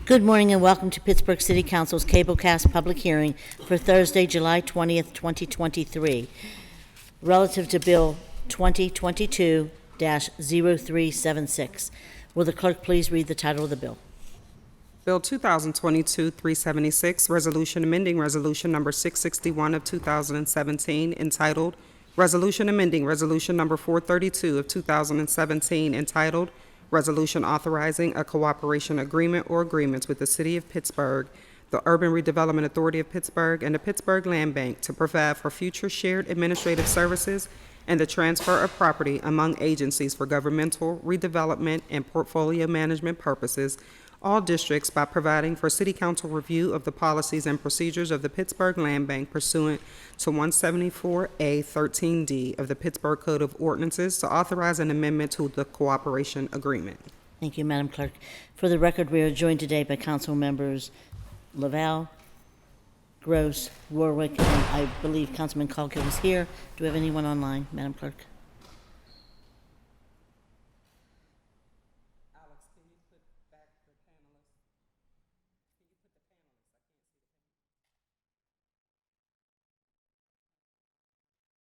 Good morning and welcome to Pittsburgh City Council's Cablecast public hearing for Thursday, July 20th, 2023, relative to Bill 2022-0376. Will the clerk please read the title of the bill? Bill 2022-376, Resolution amending Resolution Number 661 of 2017, entitled Resolution amending Resolution Number 432 of 2017, entitled Resolution authorizing a cooperation agreement or agreements with the City of Pittsburgh, the Urban Redevelopment Authority of Pittsburgh, and the Pittsburgh Land Bank to provide for future shared administrative services and the transfer of property among agencies for governmental redevelopment and portfolio management purposes, all districts, by providing for City Council review of the policies and procedures of the Pittsburgh Land Bank pursuant to 174A-13D of the Pittsburgh Code of Ordinances to authorize an amendment to the cooperation agreement. Thank you, Madam Clerk. For the record, we are joined today by Council members Laval, Gross, Warwick, and I believe Councilman Colquitt is here. Do we have anyone online, Madam Clerk?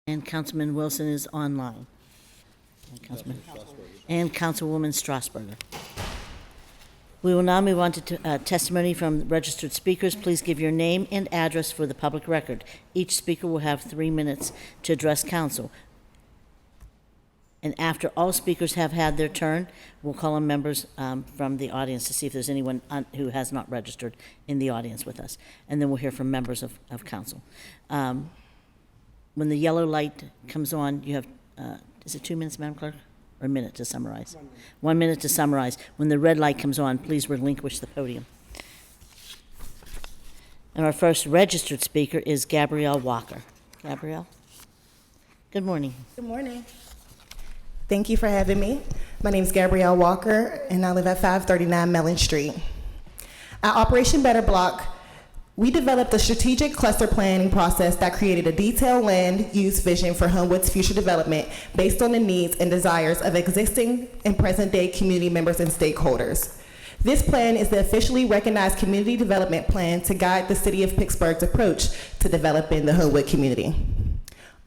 And Councilman Wilson is online. And Councilwoman Strasburger. We will now move on to testimony from registered speakers. Please give your name and address for the public record. Each speaker will have 3 minutes to address council. And after all speakers have had their turn, we'll call on members from the audience to see if there's anyone who has not registered in the audience with us. And then we'll hear from members of council. When the yellow light comes on, you have, is it 2 minutes, Madam Clerk? Or a minute to summarize? 1 minute to summarize. When the red light comes on, please relinquish the podium. And our first registered speaker is Gabrielle Walker. Gabrielle? Good morning. Good morning. Thank you for having me. My name is Gabrielle Walker, and I live at 539 Mellon Street. At Operation Better Block, we developed a strategic cluster planning process that created a detailed land use vision for Homewood's future development based on the needs and desires of existing and present-day community members and stakeholders. This plan is the officially recognized community development plan to guide the City of Pittsburgh's approach to developing the Homewood community.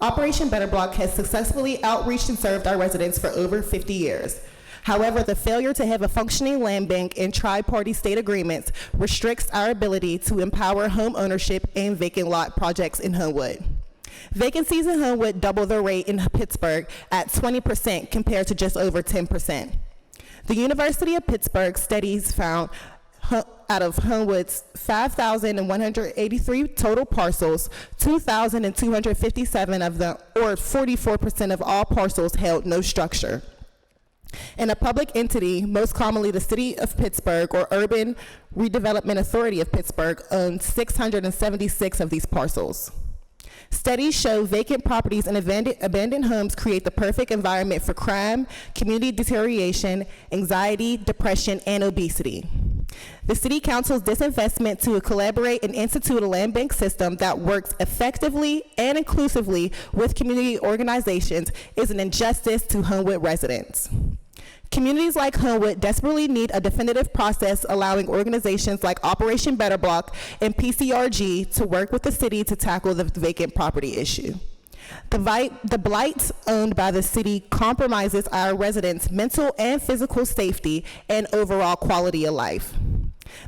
Operation Better Block has successfully outreached and served our residents for over 50 years. However, the failure to have a functioning land bank and tri-party state agreements restricts our ability to empower home ownership and vacant lot projects in Homewood. Vacancies in Homewood double the rate in Pittsburgh at 20% compared to just over 10%. The University of Pittsburgh studies found out of Homewood's 5,183 total parcels, 2,257 of them, or 44% of all parcels, held no structure. And a public entity, most commonly the City of Pittsburgh or Urban Redevelopment Authority of Pittsburgh, owns 676 of these parcels. Studies show vacant properties and abandoned homes create the perfect environment for crime, community deterioration, anxiety, depression, and obesity. The City Council's disinvestment to collaborate and institute a land bank system that works effectively and inclusively with community organizations is an injustice to Homewood residents. Communities like Homewood desperately need a definitive process allowing organizations like Operation Better Block and PCRG to work with the city to tackle the vacant property issue. The blight owned by the city compromises our residents' mental and physical safety and overall quality of life.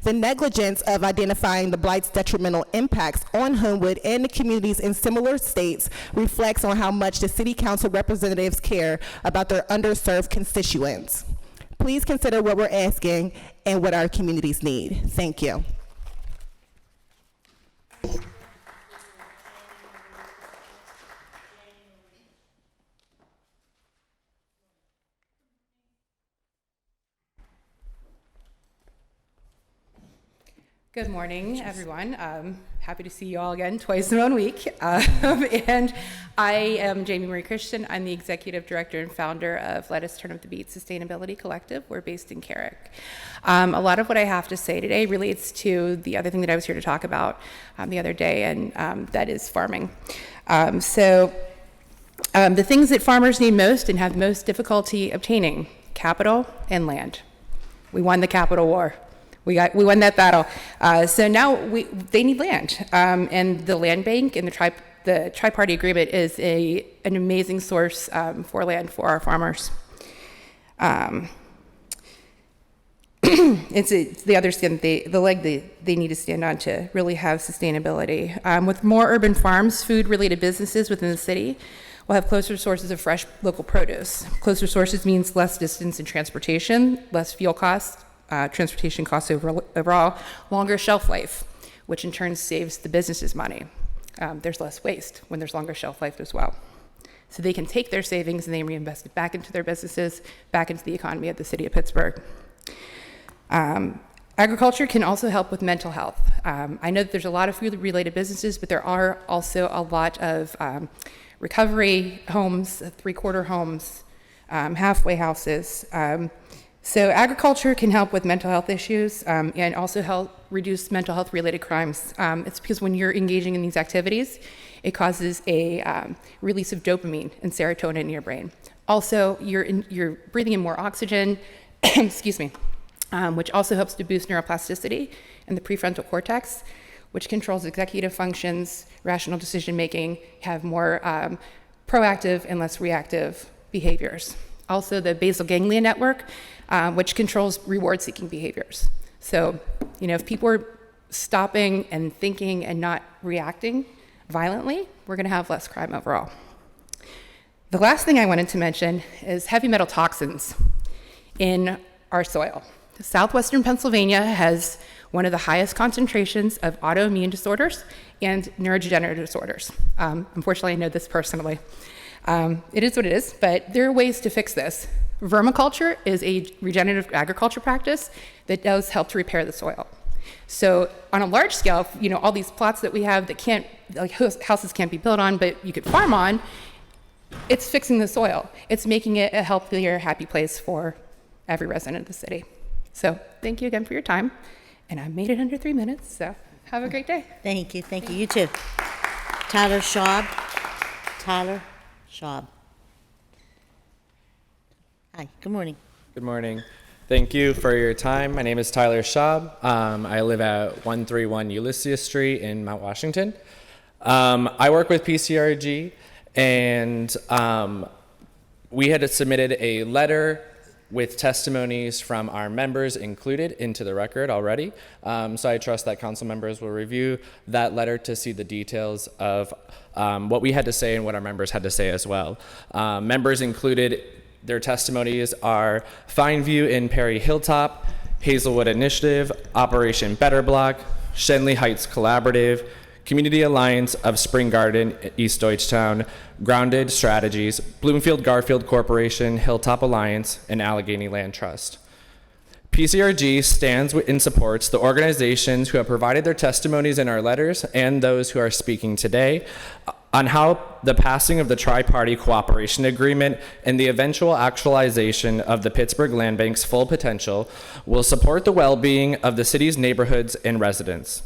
The negligence of identifying the blight's detrimental impacts on Homewood and the communities in similar states reflects on how much the City Council representatives care about their underserved constituents. Please consider what we're asking and what our communities need. Thank you. Good morning, everyone. Happy to see you all again twice in 1 week. And I am Jamie Marie Christian. I'm the executive director and founder of Let Us Turn Up the Beat Sustainability Collective. We're based in Carrick. A lot of what I have to say today relates to the other thing that I was here to talk about the other day, and that is farming. The things that farmers need most and have most difficulty obtaining: capital and land. We won the capital war. We won that battle. So now they need land, and the land bank and the tri-party agreement is an amazing source for land for our farmers. They understand the leg they need to stand on to really have sustainability. With more urban farms, food-related businesses within the city will have closer sources of fresh local produce. Closer sources means less distance in transportation, less fuel costs, transportation costs overall, longer shelf life, which in turn saves the businesses money. There's less waste when there's longer shelf life as well. So they can take their savings and they reinvest it back into their businesses, back into the economy of the city of Pittsburgh. Agriculture can also help with mental health. I know that there's a lot of food-related businesses, but there are also a lot of recovery homes, three-quarter homes, halfway houses. So agriculture can help with mental health issues and also help reduce mental health-related crimes. It's because when you're engaging in these activities, it causes a release of dopamine and serotonin in your brain. Also, you're breathing in more oxygen, excuse me, which also helps to boost neuroplasticity in the prefrontal cortex, which controls executive functions, rational decision-making, have more proactive and less reactive behaviors. Also, the basal ganglia network, which controls reward-seeking behaviors. So, if people are stopping and thinking and not reacting violently, we're gonna have less crime overall. The last thing I wanted to mention is heavy metal toxins in our soil. Southwestern Pennsylvania has one of the highest concentrations of autoimmune disorders and neurodegenerative disorders. Unfortunately, I know this personally. It is what it is, but there are ways to fix this. Vermiculture is a regenerative agriculture practice that does help to repair the soil. So on a large scale, all these plots that we have that houses can't be built on, but you could farm on, it's fixing the soil. It's making it a healthier, happy place for every resident of the city. So thank you again for your time. And I made it under 3 minutes, so have a great day. Thank you. You too. Tyler Schaub. Hi, good morning. Good morning. Thank you for your time. My name is Tyler Schaub. I live at 131 Ulysses Street in Mount Washington. I work with PCRG, and we had submitted a letter with testimonies from our members included into the record already. So I trust that council members will review that letter to see the details of what we had to say and what our members had to say as well. Members included, their testimonies are Fine View in Perry Hilltop, Hazelwood Initiative, Operation Better Block, Shenley Heights Collaborative, Community Alliance of Spring Garden, East Deutschtown, Grounded Strategies, Bloomfield Garfield Corporation, Hilltop Alliance, and Allegheny Land Trust. PCRG stands and supports the organizations who have provided their testimonies in our letters and those who are speaking today on how the passing of the Tri-Party Cooperation Agreement and the eventual actualization of the Pittsburgh Land Bank's full potential will support the well-being of the city's neighborhoods and residents.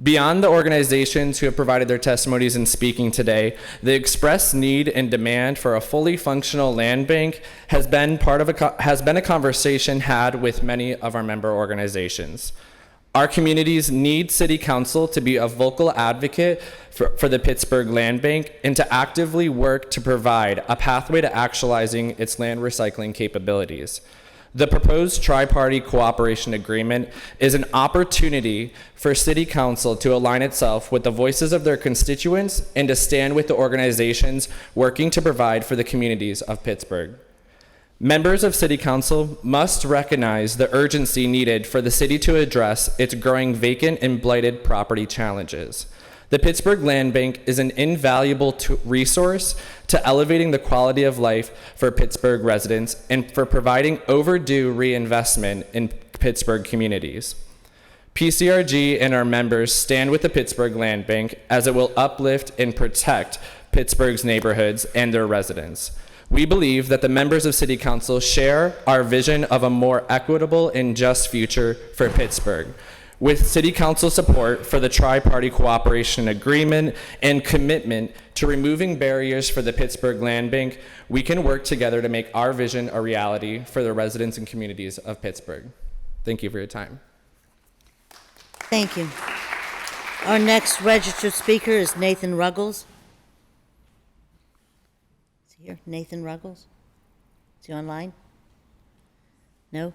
Beyond the organizations who have provided their testimonies in speaking today, the expressed need and demand for a fully functional land bank has been a conversation had with many of our member organizations. Our communities need City Council to be a vocal advocate for the Pittsburgh Land Bank and to actively work to provide a pathway to actualizing its land recycling capabilities. The proposed Tri-Party Cooperation Agreement is an opportunity for City Council to align itself with the voices of their constituents and to stand with the organizations working to provide for the communities of Pittsburgh. Members of City Council must recognize the urgency needed for the city to address its growing vacant and blighted property challenges. The Pittsburgh Land Bank is an invaluable resource to elevating the quality of life for Pittsburgh residents and for providing overdue reinvestment in Pittsburgh communities. PCRG and our members stand with the Pittsburgh Land Bank as it will uplift and protect Pittsburgh's neighborhoods and their residents. We believe that the members of City Council share our vision of a more equitable and just future for Pittsburgh. With City Council support for the Tri-Party Cooperation Agreement and commitment to removing barriers for the Pittsburgh Land Bank, we can work together to make our vision a reality for the residents and communities of Pittsburgh. Thank you for your time. Thank you. Our next registered speaker is Nathan Ruggles. Is he here? Nathan Ruggles? Is he online? No?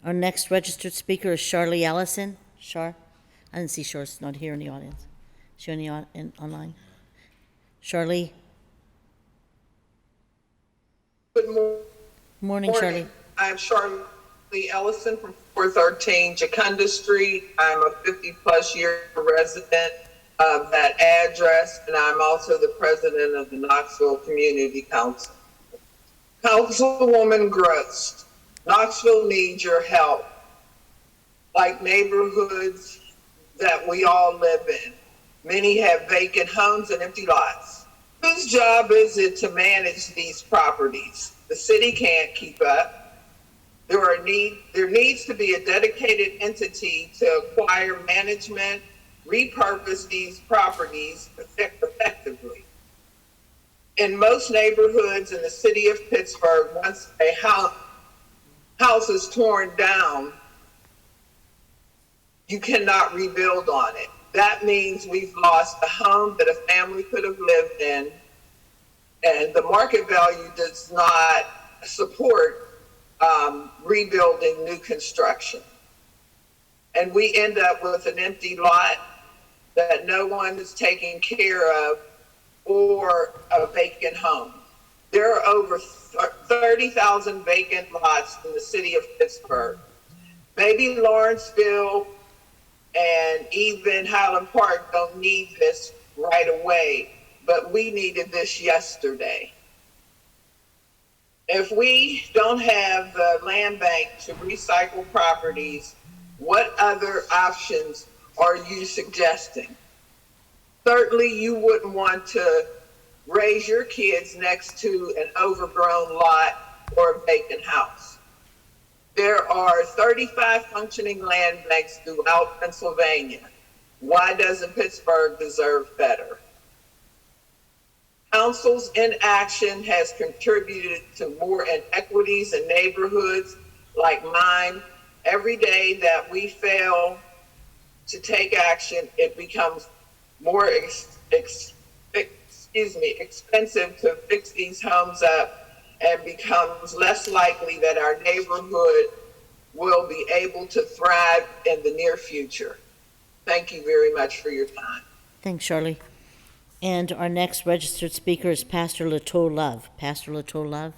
Our next registered speaker is Charlie Ellison. Char? I didn't see Char's not here in the audience. Is she online? Charlie? Good morning. Morning, Charlie. I'm Charlie Ellison from 413 Jacunda Street. I'm a 50-plus year resident of that address, and I'm also the president of the Knoxville Community Council. Councilwoman Gross, Knoxville needs your help, like neighborhoods that we all live in. Many have vacant homes and empty lots. Whose job is it to manage these properties? The city can't keep up. There needs to be a dedicated entity to acquire management, repurpose these properties effectively. In most neighborhoods in the city of Pittsburgh, once a house is torn down, you cannot rebuild on it. That means we've lost a home that a family could have lived in, and the market value does not support rebuilding new construction. And we end up with an empty lot that no one is taking care of, or a vacant home. There are over 30,000 vacant lots in the city of Pittsburgh. Maybe Lawrenceville and even Highland Park don't need this right away, but we needed this yesterday. If we don't have the land bank to recycle properties, what other options are you suggesting? Certainly you wouldn't want to raise your kids next to an overgrown lot or a vacant house. There are 35 functioning land banks throughout Pennsylvania. Why doesn't Pittsburgh deserve better? Council's inaction has contributed to more inequities in neighborhoods like mine. Every day that we fail to take action, it becomes more expensive to fix these homes up, and becomes less likely that our neighborhood will be able to thrive in the near future. Thank you very much for your time. Thanks, Charlie. And our next registered speaker is Pastor Latour Love. Pastor Latour Love?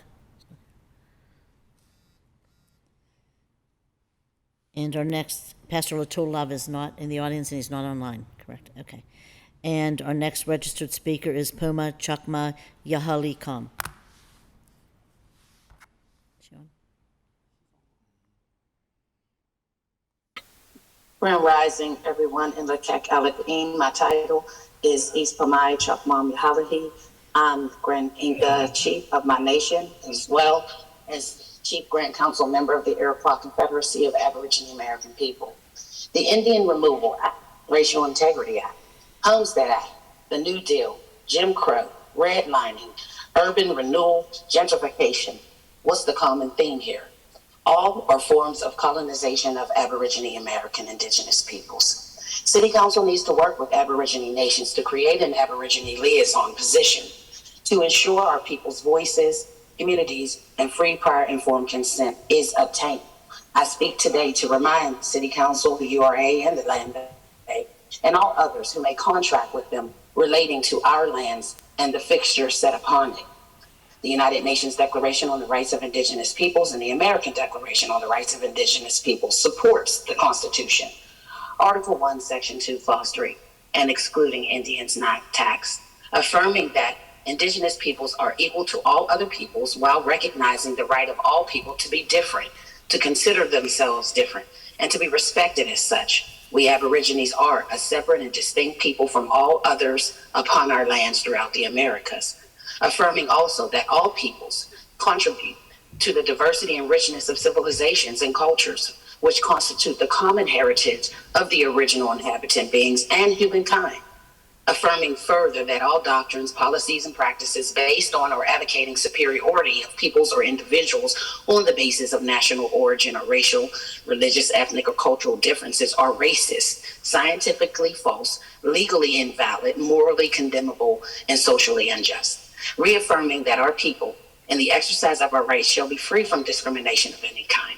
And our next, Pastor Latour Love is not in the audience and he's not online, correct? Okay. And our next registered speaker is Puma Chakma Yahali Kam. Grand Rising, everyone in the Alakeen. My title is East Pamai Chakmam Yahalahi. I'm the chief of my nation, as well as chief Grand Council member of the Iroquois Confederacy of Aboriginal American People. The Indian Removal Act, Racial Integrity Act, Homestead Act, the New Deal, Jim Crow, redlining, urban renewal, gentrification. What's the common theme here? All are forms of colonization of Aboriginal American Indigenous peoples. City Council needs to work with Aboriginal nations to create an Aboriginal liaison position to ensure our people's voices, communities, and free prior informed consent is obtained. I speak today to remind City Council, the URA, and the Land Bank, and all others who may contract with them relating to our lands and the fixtures set upon it. The United Nations Declaration on the Rights of Indigenous Peoples and the American Declaration on the Rights of Indigenous Peoples supports the Constitution. Article 1, Section 2, Clause 3, and excluding Indians not taxed, affirming that Indigenous peoples are equal to all other peoples while recognizing the right of all people to be different, to consider themselves different, and to be respected as such. We Aborigines are a separate and distinct people from all others upon our lands throughout the Americas. Affirming also that all peoples contribute to the diversity and richness of civilizations and cultures, which constitute the common heritage of the original inhabitant beings and humankind. Affirming further that all doctrines, policies, and practices based on or advocating superiority of peoples or individuals on the basis of national origin or racial, religious, ethnic, or cultural differences are racist, scientifically false, legally invalid, morally condemnable, and socially unjust. Reaffirming that our people, in the exercise of our rights, shall be free from discrimination of any kind.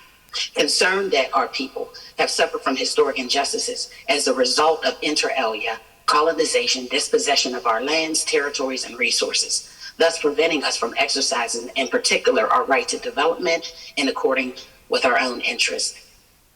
Concerned that our people have suffered from historic injustices as a result of inter alia, colonization, dispossession of our lands, territories, and resources, thus preventing us from exercising, in particular, our right to development in accordance with our own interests.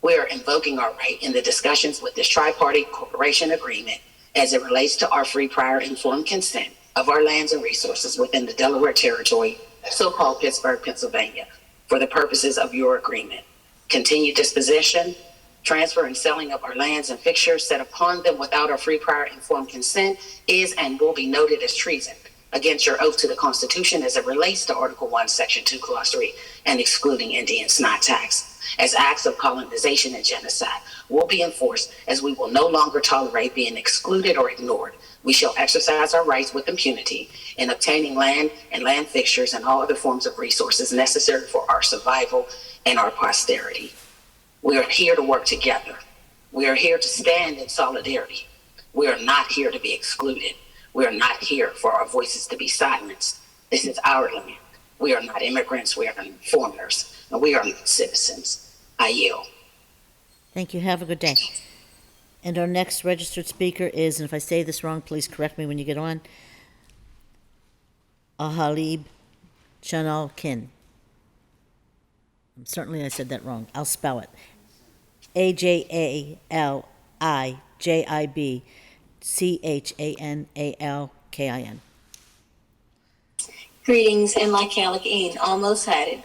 We are invoking our right in the discussions with this tri-party corporation agreement as it relates to our free, prior, informed consent of our lands and resources within the Delaware Territory, so-called Pittsburgh, Pennsylvania, for the purposes of your agreement. Continued dispossession, transfer, and selling of our lands and fixtures set upon them without our free, prior, informed consent is and will be noted as treason against your oath to the Constitution as it relates to Article 1, Section 2, Clause 3, and excluding Indians not taxed, as acts of colonization and genocide will be enforced, as we will no longer tolerate being excluded or ignored. We shall exercise our rights with impunity in obtaining land and land fixtures and all other forms of resources necessary for our survival and our posterity. We are here to work together. We are here to stand in solidarity. We are not here to be excluded. We are not here for our voices to be silenced. This is our land. We are not immigrants. We are foreigners. And we are not citizens. I yield. Thank you. Have a good day. And our next registered speaker is, and if I say this wrong, please correct me when you get on, Ahalib Chanalkin. Certainly I said that wrong. I'll spell it. AJALIJIBCHANALKIN. Greetings, and like Alec almost had it.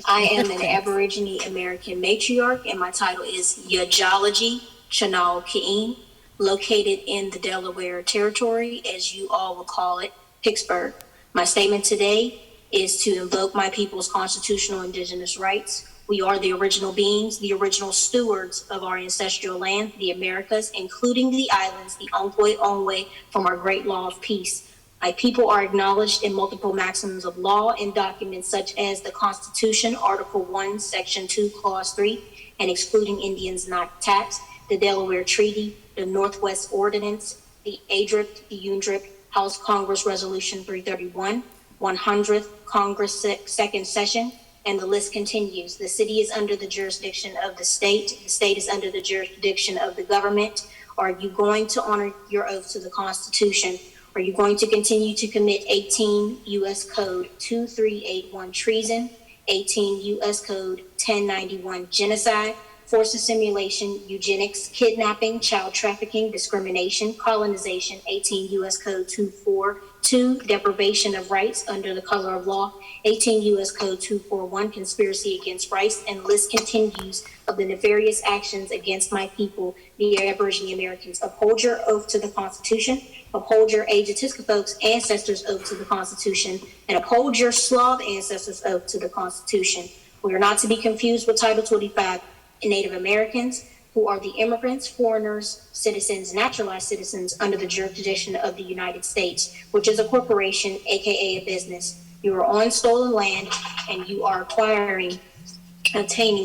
I am an Aborigine American matriarch, and my title is Yajalaji Chanal Keen, located in the Delaware Territory, as you all will call it, Pittsburgh. My statement today is to invoke my people's constitutional indigenous rights. We are the original beings, the original stewards of our ancestral land, the Americas, including the islands, the Onwe from our great law of peace. My people are acknowledged in multiple maxims of law in documents such as the Constitution, Article 1, Section 2, Clause 3, and excluding Indians not taxed, the Delaware Treaty, the Northwest Ordinance, the ADRIP, the UNDRIP, House Congress Resolution 331, 100th Congress Second Session, and the list continues. The city is under the jurisdiction of the state is under the jurisdiction of the government. Are you going to honor your oath to the Constitution? Are you going to continue to commit 18 U.S. Code 2381 treason, 18 U.S. Code 1091 genocide, forced assimilation, eugenics, kidnapping, child trafficking, discrimination, colonization, 18 U.S. Code 242, deprivation of rights under the color of law, 18 U.S. Code 241, conspiracy against rights, and list continues of the nefarious actions against my people, the Aborigine Americans. Uphold your oath to the Constitution, uphold your Aegistic folks' ancestors' oath to the Constitution, and uphold your Slav ancestors' oath to the Constitution. We are not to be confused with Title 25. Native Americans, who are the immigrants, foreigners, citizens, naturalized citizens under the jurisdiction of the United States, which is a corporation, aka a business. You are on stolen land and you are obtaining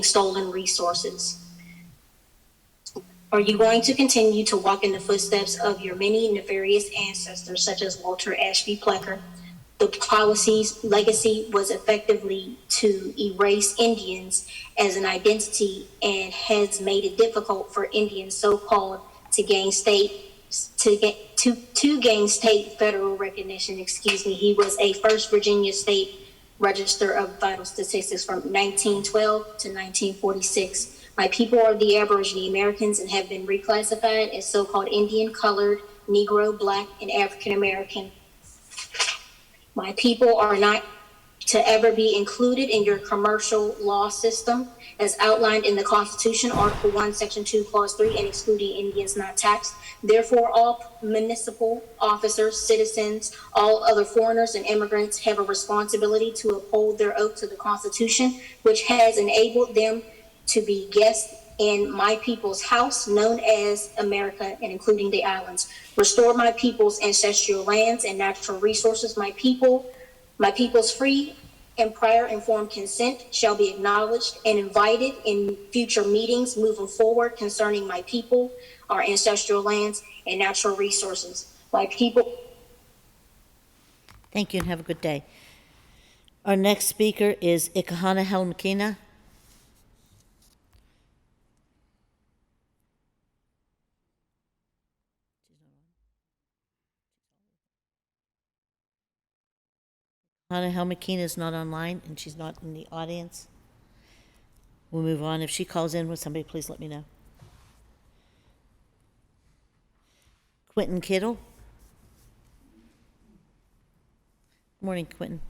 stolen resources. Are you going to continue to walk in the footsteps of your many nefarious ancestors, such as Walter Ashby Plecker? The policy's legacy was effectively to erase Indians as an identity and has made it difficult for Indians, so-called, to gain state federal recognition. He was a first Virginia state register of vital statistics from 1912 to 1946. My people are the Aborigine Americans and have been reclassified as so-called Indian, colored, Negro, Black, and African American. My people are not to ever be included in your commercial law system as outlined in the Constitution, Article 1, Section 2, Clause 3, and excluding Indians not taxed. Therefore, all municipal officers, citizens, all other foreigners and immigrants have a responsibility to uphold their oath to the Constitution, which has enabled them to be guests in my people's house, known as America and including the islands. Restore my people's ancestral lands and natural resources. My people's free and prior informed consent shall be acknowledged and invited in future meetings moving forward concerning my people, our ancestral lands, and natural resources. My people. Thank you and have a good day. Our next speaker is Ikahana Helmakina. Hana Helmakina is not online and she's not in the audience. We'll move on. If she calls in, will somebody please let me know? Quentin Kittle. Good morning, Quentin.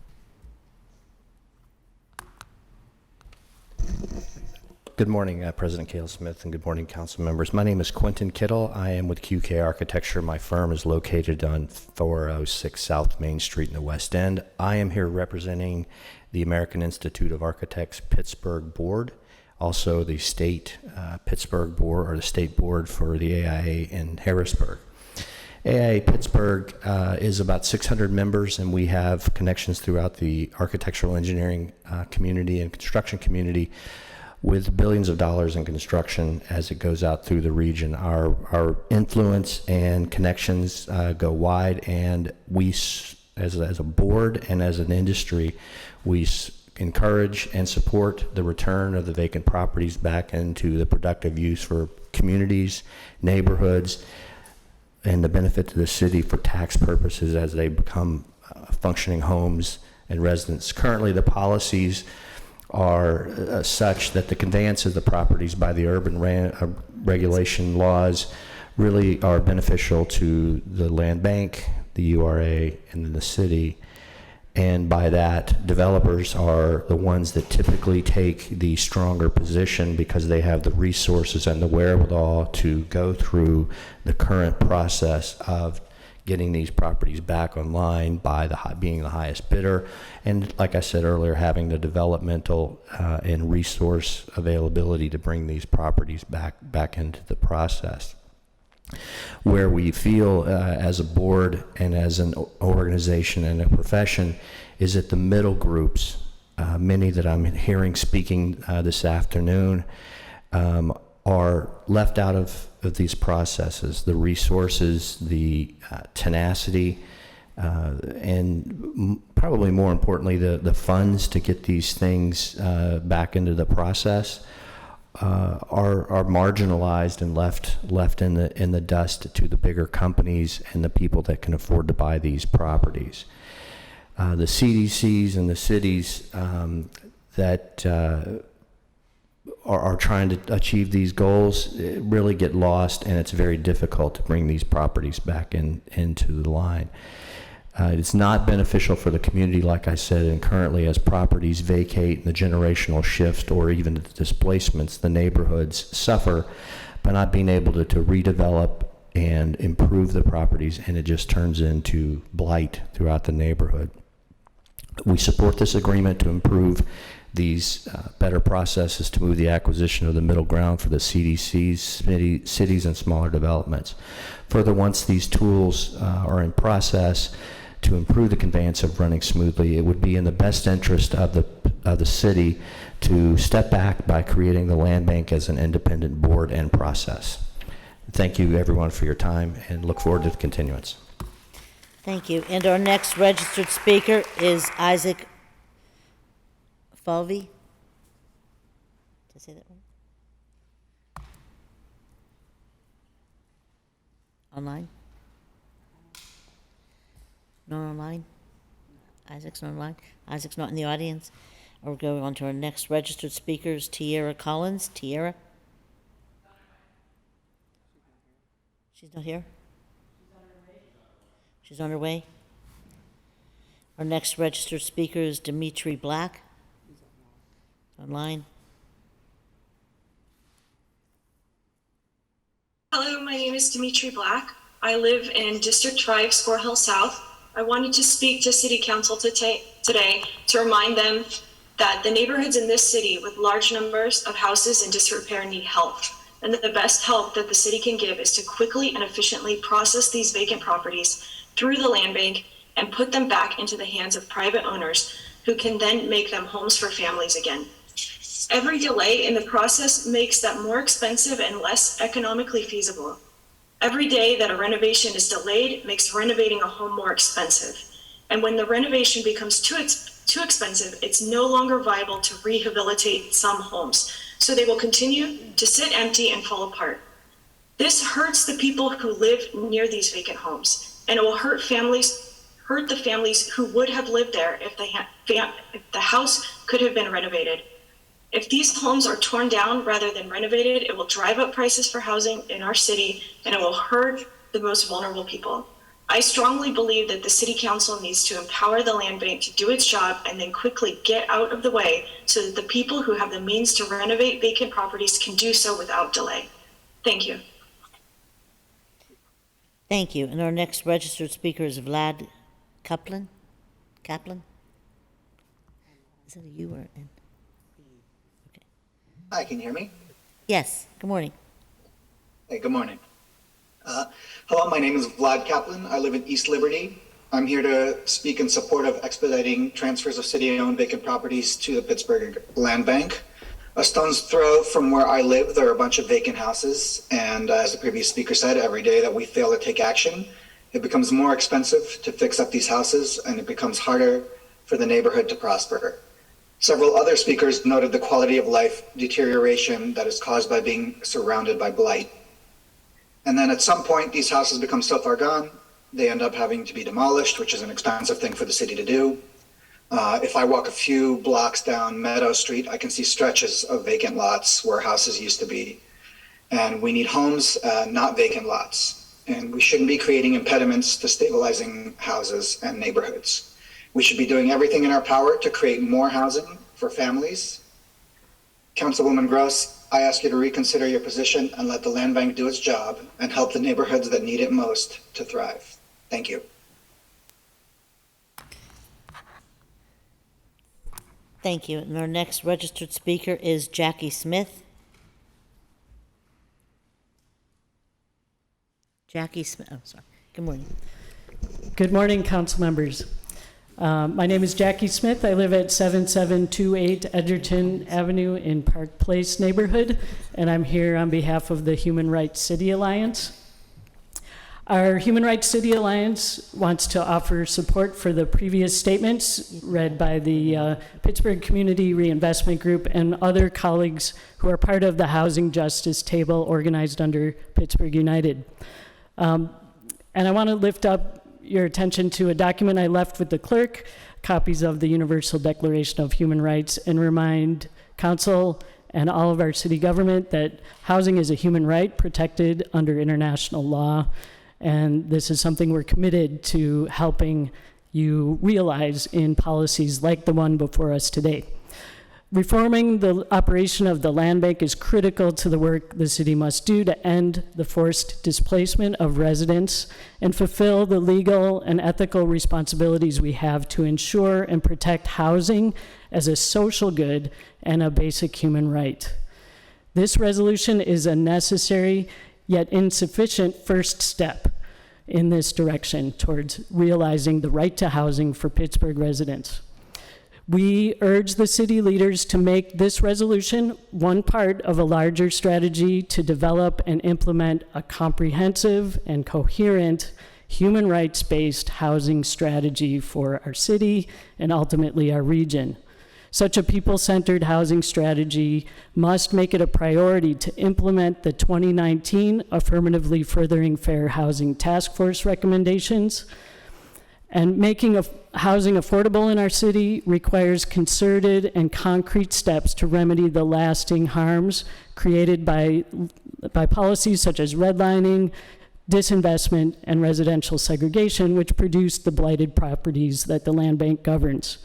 Good morning, President Cale Smith, and good morning, council members. My name is Quentin Kittle. I am with QK Architecture. My firm is located on 406 South Main Street in the West End. I am here representing the American Institute of Architects Pittsburgh Board, also the state Pittsburgh Board, or the state board for the AIA in Harrisburg. AIA Pittsburgh is about 600 members, and we have connections throughout the architectural engineering community and construction community with billions of dollars in construction as it goes out through the region. Our influence and connections go wide, and we, as a board and as an industry, we encourage and support the return of the vacant properties back into the productive use for communities, neighborhoods, and the benefit to the city for tax purposes as they become functioning homes and residents. Currently, the policies are such that the conveyance of the properties by the urban regulation laws really are beneficial to the land bank, the URA, and then the city. And by that, developers are the ones that typically take the stronger position because they have the resources and the wherewithal to go through the current process of getting these properties back online by being the highest bidder, and like I said earlier, having the developmental and resource availability to bring these properties back into the process. Where we feel as a board and as an organization and a profession is that the middle groups, many that I'm hearing speaking this afternoon, are left out of these processes. The resources, the tenacity, and probably more importantly, the funds to get these things back into the process are marginalized and left in the dust to the bigger companies and the people that can afford to buy these properties. The CDCs and the cities that are trying to achieve these goals really get lost, and it's very difficult to bring these properties back into the line. It's not beneficial for the community, like I said, and currently as properties vacate and the generational shift or even the displacements, the neighborhoods suffer by not being able to redevelop and improve the properties, and it just turns into blight throughout the neighborhood. We support this agreement to improve these better processes to move the acquisition of the middle ground for the CDCs, cities, and smaller developments. Further, once these tools are in process to improve the conveyance of running smoothly, it would be in the best interest of the city to step back by creating the land bank as an independent board and process. Thank you, everyone, for your time, and look forward to the continuance. Thank you. And our next registered speaker is Isaac Falvey. Did I say that right? Online? Not online? Isaac's not online? Isaac's not in the audience? We'll go on to our next registered speaker is Tiara Collins. Tiara? She's not here? She's on her way. Our next registered speaker is Dimitri Black. Online. Hello, my name is Dimitri Black. I live in District 5, Squirrel Hill South. I wanted to speak to City Council today to remind them that the neighborhoods in this city with large numbers of houses in disrepair need help, and that the best help that the city can give is to quickly and efficiently process these vacant properties through the land bank and put them back into the hands of private owners who can then make them homes for families again. Every delay in the process makes that more expensive and less economically feasible. Every day that a renovation is delayed makes renovating a home more expensive. And when the renovation becomes too expensive, it's no longer viable to rehabilitate some homes. So they will continue to sit empty and fall apart. This hurts the people who live near these vacant homes, and it will hurt the families who would have lived there if the house could have been renovated. If these homes are torn down rather than renovated, it will drive up prices for housing in our city, and it will hurt the most vulnerable people. I strongly believe that the City Council needs to empower the land bank to do its job and then quickly get out of the way so that the people who have the means to renovate vacant properties can do so without delay. Thank you. Thank you. And our next registered speaker is Vlad Kaplan. Is it a U or an N? Okay. Hi, can you hear me? Yes. Good morning. Hey, good morning. Hello, my name is Vlad Kaplan. I live in East Liberty. I'm here to speak in support of expediting transfers of city-owned vacant properties to the Pittsburgh Land Bank. A stone's throw from where I live, there are a bunch of vacant houses, and as the previous speaker said, every day that we fail to take action, it becomes more expensive to fix up these houses, and it becomes harder for the neighborhood to prosper. Several other speakers noted the quality of life deterioration that is caused by being surrounded by blight. And then at some point, these houses become so far gone, they end up having to be demolished, which is an expensive thing for the city to do. If I walk a few blocks down Meadow Street, I can see stretches of vacant lots where houses used to be. And we need homes, not vacant lots. And we shouldn't be creating impediments to stabilizing houses and neighborhoods. We should be doing everything in our power to create more housing for families. Councilwoman Gross, I ask you to reconsider your position and let the land bank do its job and help the neighborhoods that need it most to thrive. Thank you. Thank you. And our next registered speaker is Jackie Smith. Jackie Smith, oh, sorry. Good morning. Good morning, council members. My name is Jackie Smith. I live at 7728 Edgerton Avenue in Park Place neighborhood, and I'm here on behalf of the Human Rights City Alliance. Our Human Rights City Alliance wants to offer support for the previous statements read by the Pittsburgh Community Reinvestment Group and other colleagues who are part of the Housing Justice Table organized under Pittsburgh United. And I want to lift up your attention to a document I left with the clerk, copies of the Universal Declaration of Human Rights, and remind council and all of our city government that housing is a human right protected under international law. And this is something we're committed to helping you realize in policies like the one before us today. Reforming the operation of the land bank is critical to the work the city must do to end the forced displacement of residents and fulfill the legal and ethical responsibilities we have to ensure and protect housing as a social good and a basic human right. This resolution is a necessary yet insufficient first step in this direction towards realizing the right to housing for Pittsburgh residents. We urge the city leaders to make this resolution one part of a larger strategy to develop and implement a comprehensive and coherent human rights-based housing strategy for our city and ultimately our region. Such a people-centered housing strategy must make it a priority to implement the 2019 Affirmatively Furthering Fair Housing Task Force recommendations. And making housing affordable in our city requires concerted and concrete steps to remedy the lasting harms created by policies such as redlining, disinvestment, and residential segregation, which produce the blighted properties that the land bank governs.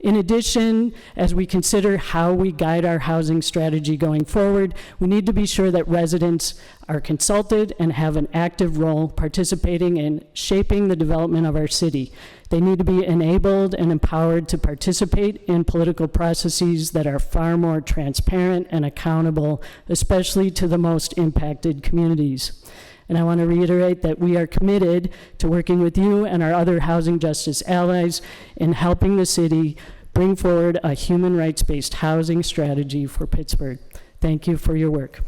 In addition, as we consider how we guide our housing strategy going forward, we need to be sure that residents are consulted and have an active role participating in shaping the development of our city. They need to be enabled and empowered to participate in political processes that are far more transparent and accountable, especially to the most impacted communities. And I want to reiterate that we are committed to working with you and our other housing justice allies in helping the city bring forward a human rights-based housing strategy for Pittsburgh. Thank you for your work.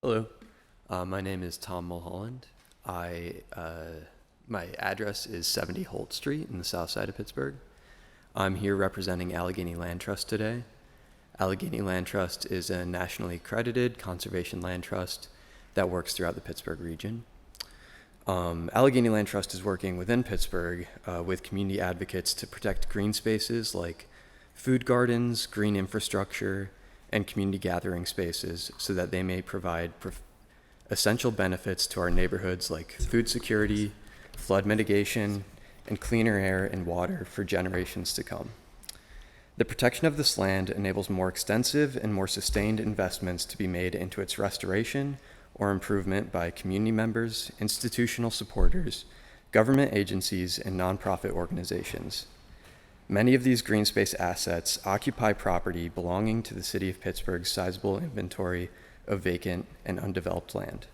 Hello, my name is Tom Mulholland. My address is 70 Holt Street in the south side of Pittsburgh. I'm here representing Allegheny Land Trust today. Allegheny Land Trust is a nationally accredited conservation land trust that works throughout the Pittsburgh region. Allegheny Land Trust is working within Pittsburgh with community advocates to protect green spaces like food gardens, green infrastructure, and community gathering spaces so that they may provide essential benefits to our neighborhoods like food security, flood mitigation, and cleaner air and water for generations to come. The protection of this land enables more extensive and more sustained investments to be made into its restoration or improvement by community members, institutional supporters, government agencies, and nonprofit organizations. Many of these green space assets occupy property belonging to the City of Pittsburgh's sizable inventory of vacant and undeveloped land.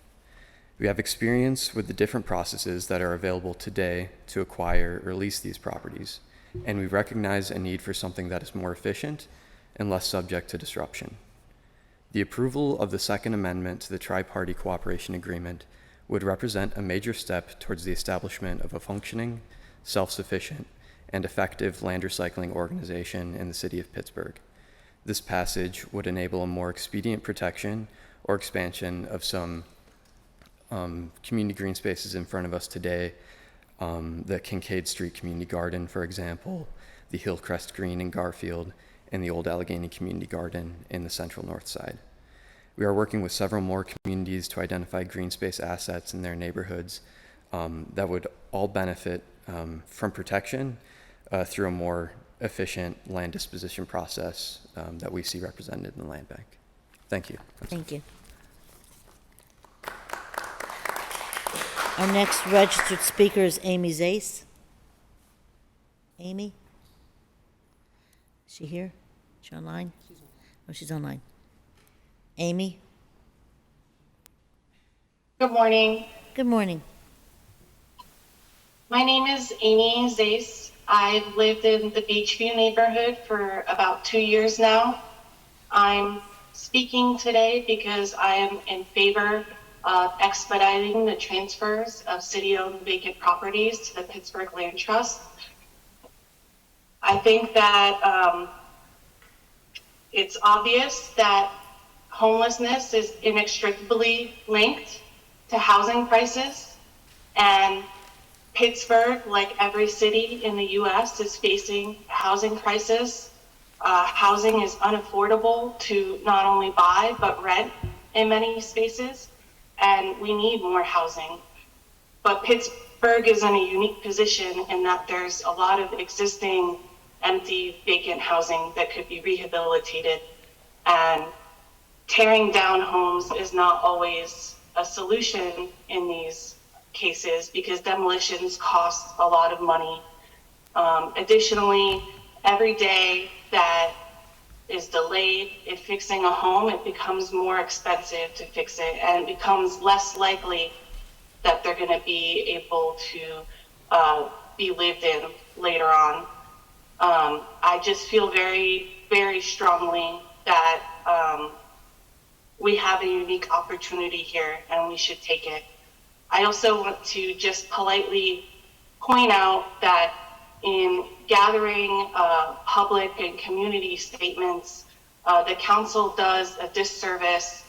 We have experience with the different processes that are available today to acquire or lease these properties, and we recognize a need for something that is more efficient and less subject to disruption. The approval of the Second Amendment to the Tri-Party Cooperation Agreement would represent a major step towards the establishment of a functioning, self-sufficient, and effective land recycling organization in the City of Pittsburgh. This passage would enable a more expedient protection or expansion of some community green spaces in front of us today, the Kincaid Street Community Garden, for example, the Hillcrest Green in Garfield, and the Old Allegheny Community Garden in the central north side. We are working with several more communities to identify green space assets in their neighborhoods that would all benefit from protection through a more efficient land disposition process that we see represented in the land bank. Thank you. Thank you. Our next registered speaker is Amy Zase. Amy? Is she here? Is she online? Oh, she's online. Amy? Good morning. Good morning. My name is Amy Zase. I've lived in the Beachview neighborhood for about 2 years now. I'm speaking today because I am in favor of expediting the transfers of city-owned vacant properties to the Pittsburgh Land Trust. I think that it's obvious that homelessness is inextricably linked to housing prices, and Pittsburgh, like every city in the U.S., is facing a housing crisis. Housing is unaffordable to not only buy but rent in many spaces, and we need more housing. But Pittsburgh is in a unique position in that there's a lot of existing empty vacant housing that could be rehabilitated, and tearing down homes is not always a solution in these cases because demolitions cost a lot of money. Additionally, every day that is delayed in fixing a home, it becomes more expensive to fix it, and it becomes less likely that they're going to be able to be lived in later on. I just feel very, very strongly that we have a unique opportunity here and we should take it. I also want to just politely point out that in gathering public and community statements, the council does a disservice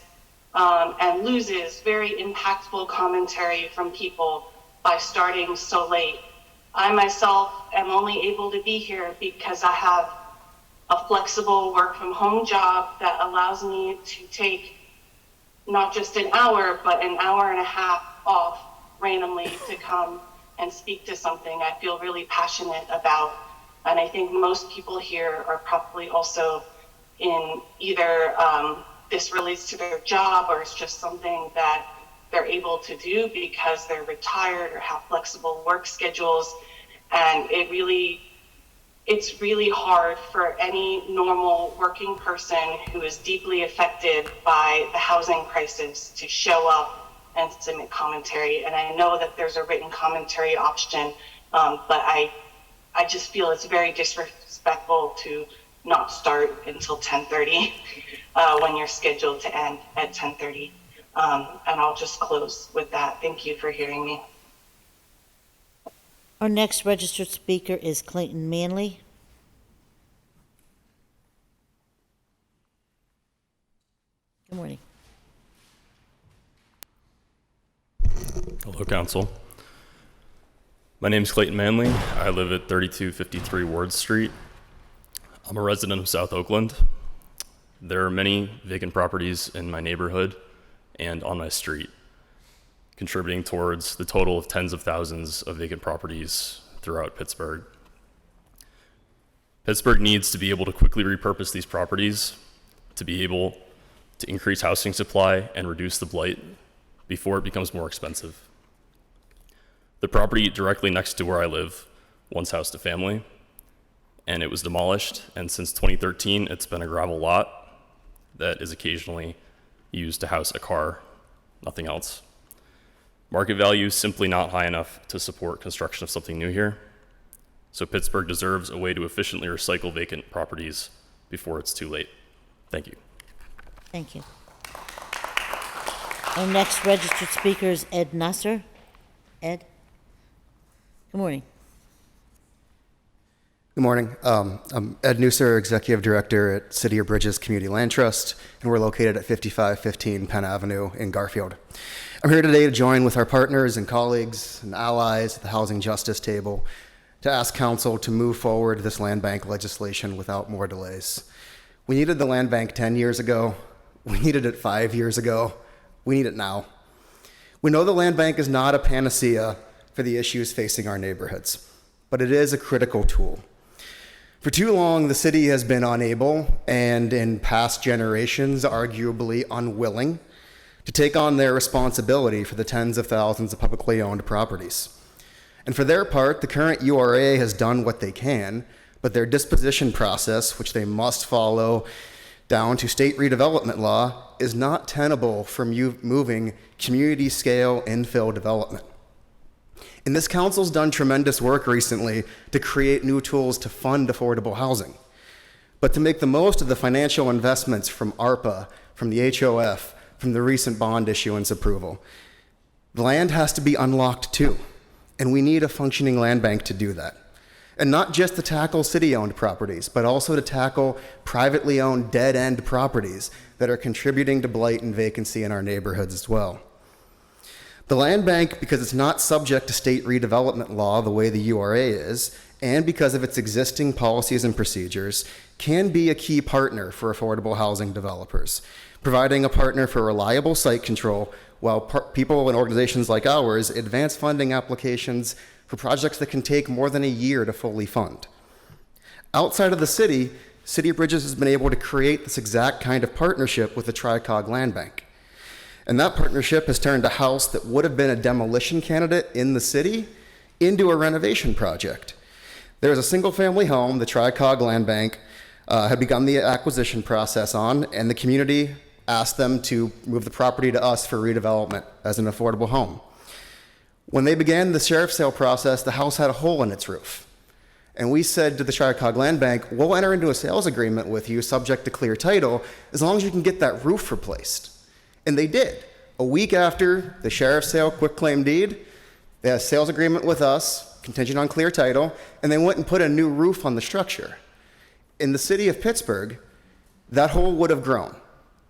and loses very impactful commentary from people by starting so late. I myself am only able to be here because I have a flexible work from home job that allows me to take not just an hour, but an hour and a half off randomly to come and speak to something I feel really passionate about. And I think most people here are probably also in either this relates to their job or it's just something that they're able to do because they're retired or have flexible work schedules. And it's really hard for any normal working person who is deeply affected by the housing crisis to show up and submit commentary. And I know that there's a written commentary option, but I just feel it's very disrespectful to not start until 10:30 when you're scheduled to end at 10:30. And I'll just close with that. Thank you for hearing me. Our next registered speaker is Clayton Manley. Good morning. Hello, Council. My name is Clayton Manley. I live at 3253 Ward Street. I'm a resident of South Oakland. There are many vacant properties in my neighborhood and on my street, contributing towards the total of tens of thousands of vacant properties throughout Pittsburgh. Pittsburgh needs to be able to quickly repurpose these properties to be able to increase housing supply and reduce the blight before it becomes more expensive. The property directly next to where I live once housed a family, and it was demolished, and since 2013 it's been a gravel lot that is occasionally used to house a car, nothing else. Market value is simply not high enough to support construction of something new here, so Pittsburgh deserves a way to efficiently recycle vacant properties before it's too late. Thank you. Thank you. Our next registered speaker is Ed Nasser. Ed? Good morning. Good morning. I'm Ed Nusser, Executive Director at City of Bridges Community Land Trust, and we're located at 5515 Penn Avenue in Garfield. I'm here today to join with our partners and colleagues and allies at the Housing Justice Table to ask Council to move forward this land bank legislation without more delays. We needed the land bank 10 years ago. We needed it 5 years ago. We need it now. We know the land bank is not a panacea for the issues facing our neighborhoods, but it is a critical tool. For too long, the city has been unable, and in past generations, arguably unwilling, to take on their responsibility for the tens of thousands of publicly owned properties. And for their part, the current URA has done what they can, but their disposition process, which they must follow down to state redevelopment law, is not tenable for moving community-scale infill development. And this council's done tremendous work recently to create new tools to fund affordable housing. But to make the most of the financial investments from ARPA, from the HOF, from the recent bond issuance approval, the land has to be unlocked too. And we need a functioning land bank to do that. And not just to tackle city-owned properties, but also to tackle privately owned dead-end properties that are contributing to blight and vacancy in our neighborhoods as well. The land bank, because it's not subject to state redevelopment law the way the URA is, and because of its existing policies and procedures, can be a key partner for affordable housing developers, providing a partner for reliable site control while people and organizations like ours advance funding applications for projects that can take more than a year to fully fund. Outside of the city, City of Bridges has been able to create this exact kind of partnership with the Tri-Cog Land Bank. And that partnership has turned a house that would have been a demolition candidate in the city into a renovation project. There's a single-family home the Tri-Cog Land Bank had begun the acquisition process on, and the community asked them to move the property to us for redevelopment as an affordable home. When they began the sheriff's sale process, the house had a hole in its roof. And we said to the Tri-Cog Land Bank, we'll enter into a sales agreement with you subject to clear title as long as you can get that roof replaced. And they did. A week after the sheriff's sale quitclaim deed, they had a sales agreement with us, contingent on clear title, and they went and put a new roof on the structure. In the city of Pittsburgh, that hole would have grown.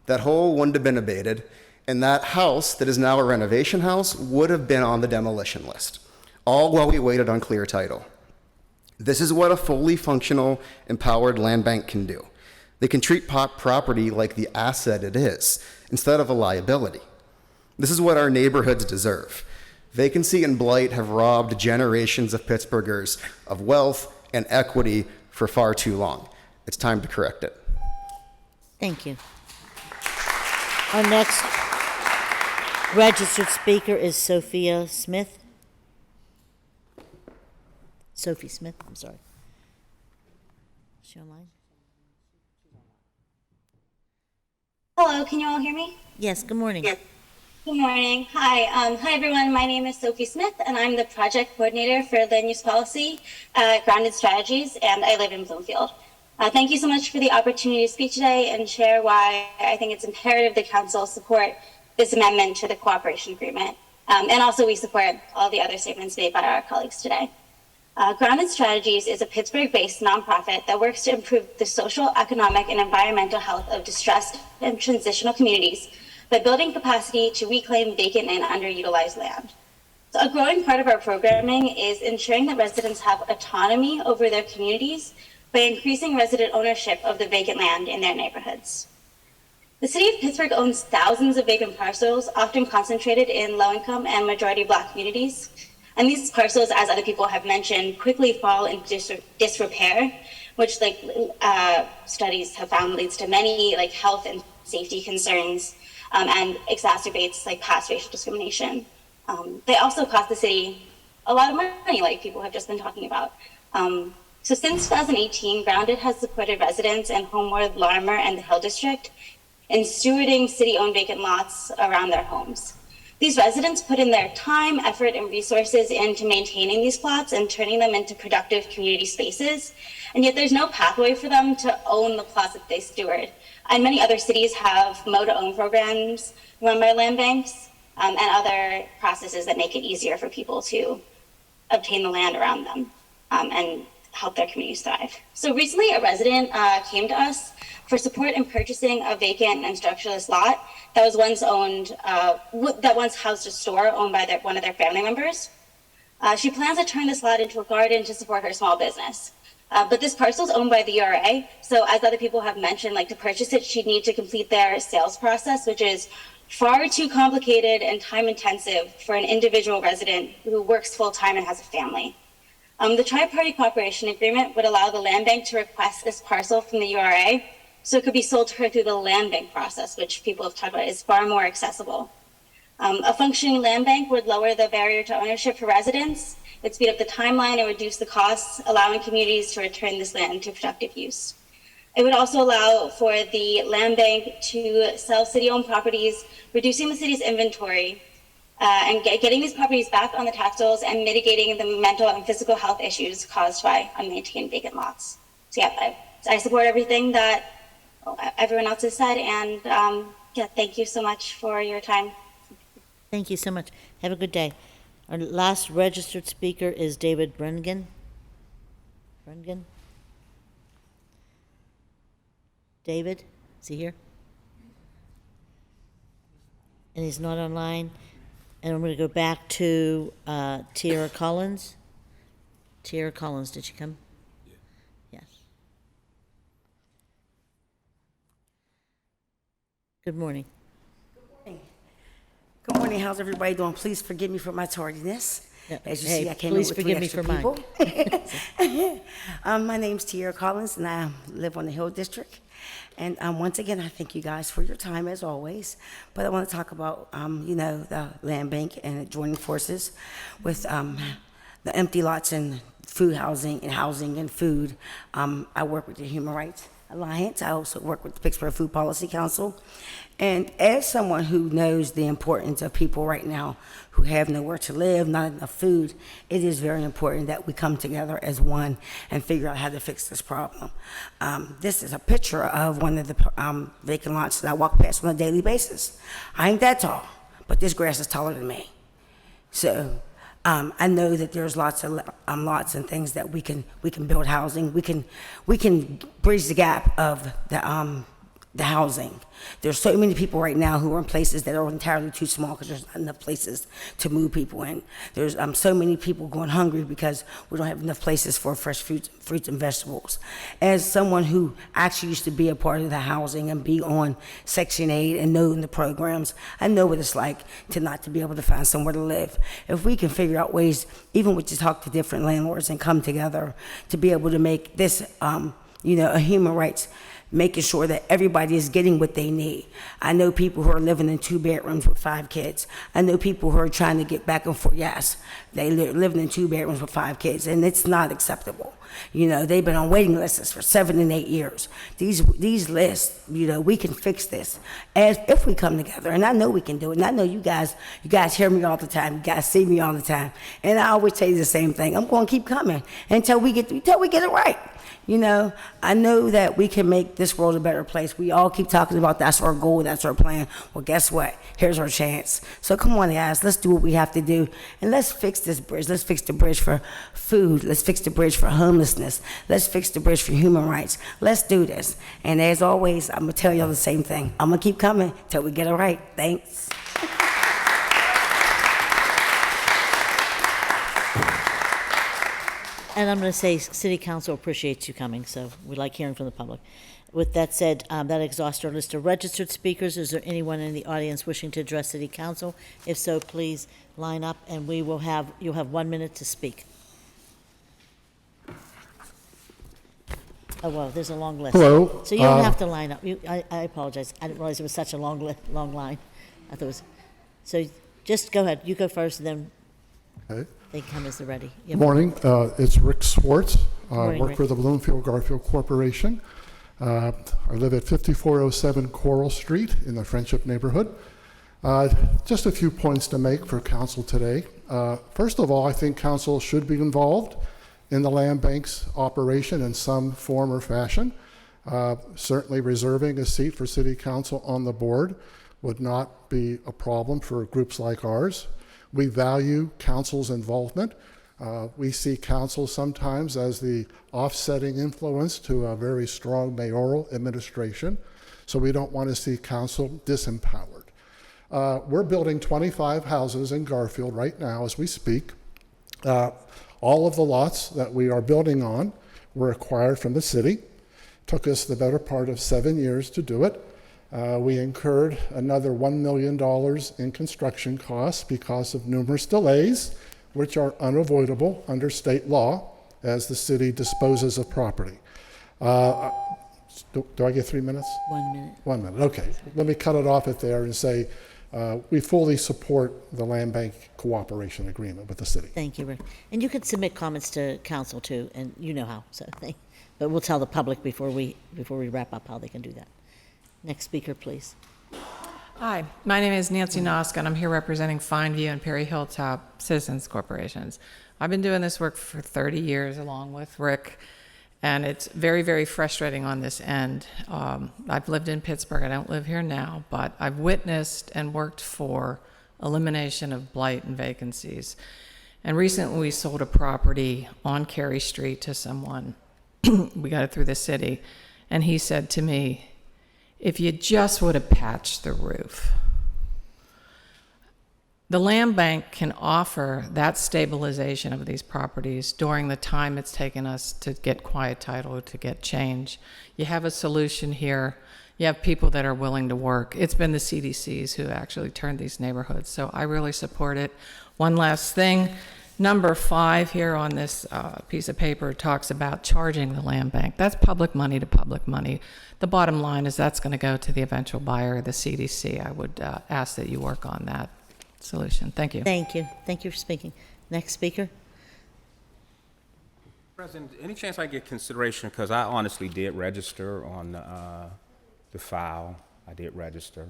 That hole wouldn't have been abated, and that house that is now a renovation house would have been on the demolition list, all while we waited on clear title. This is what a fully functional, empowered land bank can do. They can treat property like the asset it is, instead of a liability. This is what our neighborhoods deserve. Vacancy and blight have robbed generations of Pittsburghers of wealth and equity for far too long. It's time to correct it. Thank you. Our next registered speaker is Sophia Smith. Sophie Smith, I'm sorry. Is she online? Hello, can you all hear me? Yes, good morning. Yes. Good morning. Hi. Hi, everyone. My name is Sophie Smith, and I'm the project coordinator for land use policy at Grounded Strategies, and I live in Bloomfield. Thank you so much for the opportunity to speak today and share why I think it's imperative the council support this amendment to the cooperation agreement. And also we support all the other statements made by our colleagues today. Grounded Strategies is a Pittsburgh-based nonprofit that works to improve the social, economic, and environmental health of distressed and transitional communities by building capacity to reclaim vacant and underutilized land. So a growing part of our programming is ensuring that residents have autonomy over their communities by increasing resident ownership of the vacant land in their neighborhoods. The city of Pittsburgh owns thousands of vacant parcels, often concentrated in low-income and majority Black communities. And these parcels, as other people have mentioned, quickly fall into disrepair, which studies have found leads to many health and safety concerns and exacerbates past racial discrimination. They also cost the city a lot of money, like people have just been talking about. So since 2018, Grounded has supported residents in Homeward, Larimer, and the Hill District in stewarding city-owned vacant lots around their homes. These residents put in their time, effort, and resources into maintaining these plots and turning them into productive community spaces, and yet there's no pathway for them to own the plots that they steward. And many other cities have mow-to-own programs run by land banks and other processes that make it easier for people to obtain the land around them and help their communities thrive. So recently, a resident came to us for support in purchasing a vacant and structureless lot that was once owned, that once housed a store owned by one of their family members. She plans to turn this lot into a garden to support her small business. But this parcel is owned by the URA, so as other people have mentioned, to purchase it, she'd need to complete their sales process, which is far too complicated and time-intensive for an individual resident who works full-time and has a family. The tri-party cooperation agreement would allow the land bank to request this parcel from the URA, so it could be sold to her through the land bank process, which people have talked about is far more accessible. A functioning land bank would lower the barrier to ownership for residents. It'd speed up the timeline and reduce the costs, allowing communities to return this land to productive use. It would also allow for the land bank to sell city-owned properties, reducing the city's inventory, and getting these properties back on the tax rolls and mitigating the mental and physical health issues caused by unmaintained vacant lots. So yeah, I support everything that everyone else has said, and thank you so much for your time. Thank you so much. Have a good day. Our last registered speaker is David Brengen. David, is he here? And he's not online. And I'm going to go back to Tiara Collins. Tiara Collins, did she come? Yes. Good morning. Good morning. How's everybody doing? Please forgive me for my tardiness. Yeah. As you Hey, see, I came in please with forgive 3 me extra for mine. people. My name's Tiara Collins, and I live on the Hill District. And once again, I thank you guys for your time, as always. But I want to talk about, the land bank and joining forces with the empty lots and food housing and food. I work with the Human Rights Alliance. I also work with the Pittsburgh Food Policy Council. And as someone who knows the importance of people right now who have nowhere to live, not enough food, it is very important that we come together as one and figure out how to fix this problem. This is a picture of one of the vacant lots that I walk past on a daily basis. I ain't that tall, but this grass is taller than me. So I know that there's lots and things that we can build housing. We can bridge the gap of the the housing. There's so many people right now who are in places that are entirely too small because there's not enough places to move people in. There's so many people going hungry because we don't have enough places for fresh fruits and vegetables. As someone who actually used to be a part of the housing and be on Section 8 and know the programs, I know what it's like to not to be able to find somewhere to live. If we can figure out ways, even with to talk to different landlords and come together to be able to make this, a human rights, making sure that everybody is getting what they need. I know people who are living in 2 bedrooms with 5 kids. I know people who are trying to get back and forth. Yes, they living in 2 bedrooms with 5 kids, and it's not acceptable. They've been on waiting lists for 7 and 8 years. These lists, we can fix this if we come together, and I know we can do it. And I know you guys hear me all the time. You guys see me all the time, and I always tell you the same thing. I'm going to keep coming until we get it right. I know that we can make this world a better place. We all keep talking about that's our goal, that's our plan. Well, guess what? Here's our chance. So come on, guys, let's do what we have to do, and let's fix this bridge. Let's fix the bridge for food. Let's fix the bridge for homelessness. Let's fix the bridge for human rights. Let's do this. And as always, I'm going to tell y'all the same thing. I'm going to keep coming till we get it right. Thanks. And I'm going to say City Council appreciates you coming, so we like hearing from the public. With that said, that exhausts our list of registered speakers. Is there anyone in the audience wishing to address City Council? If so, please line up, and you'll have 1 minute to speak. Oh, well, there's a long list. Hello. So you don't have to line up. I apologize. I didn't realize it was such a long line. I thought it was. So just go ahead. You go first, and then Okay. they come as they're ready. Good morning. It's Rick Swartz. I Morning, work Rick. for the Bloomfield-Garfield Corporation. I live at 5407 Coral Street in the Friendship neighborhood. Just a few points to make for council today. First of all, I think council should be involved in the land bank's operation in some form or fashion. Certainly reserving a seat for city council on the board would not be a problem for groups like ours. We value council's involvement. We see council sometimes as the offsetting influence to a very strong mayoral administration, so we don't want to see council disempowered. We're building 25 houses in Garfield right now as we speak. All of the lots that we are building on were acquired from the city. Took us the better part of 7 years to do it. We incurred another $1 million in construction costs because of numerous delays, which are unavoidable under state law as the city disposes of property. Do I get 3 minutes? 1 minute. 1 minute, okay. Let me cut it off at there and say we fully support the land bank cooperation agreement with the city. Thank you, Rick. And you can submit comments to council too, and you know how. But we'll tell the public before we wrap up how they can do that. Next speaker, please. Hi, my name is Nancy Nosk, and I'm here representing Fineview and Perry Hilltop Citizens Corporations. I've been doing this work for 30 years along with Rick, and it's very, very frustrating on this end. I've lived in Pittsburgh. I don't live here now, but I've witnessed and worked for elimination of blight and vacancies. And recently we sold a property on Carey Street to someone. We got it through the city, and he said to me, if you just would have patched the roof. The land bank can offer that stabilization of these properties during the time it's taken us to get quiet title, to get change. You have a solution here. You have people that are willing to work. It's been the CDCs who actually turned these neighborhoods, so I really support it. One last thing. Number 5 here on this piece of paper talks about charging the land bank. That's public money to public money. The bottom line is that's going to go to the eventual buyer, the CDC. I would ask that you work on that solution. Thank you. Thank you. Thank you for speaking. Next speaker. President, any chance I get consideration, because I honestly did register on the file. I did register.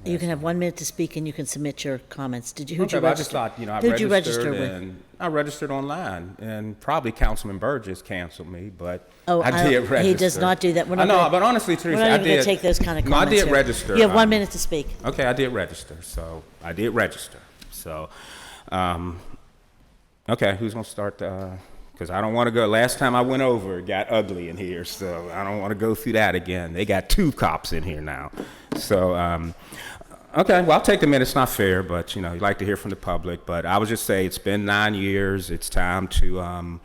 You can have 1 minute to speak, and you can submit your comments. Who'd you Okay, register? I just thought, I Who'd you register registered, with? and I registered online, and probably Councilman Burgess canceled me, but Oh, I did register. He does not do that. I know, but honestly, Teresa, we're not I even going did. to take those kind of No, comments I did here. register. You have 1 minute to speak. Okay, I did register, so I did register. So, okay, who's going to start because I don't want to go. Last time I went over, it got ugly in here, so I don't want to go through that again. They got 2 cops in here now. So, okay, well, I'll take the minute. It's not fair, but, you like to hear from the public. But I would just say it's been 9 years. It's time to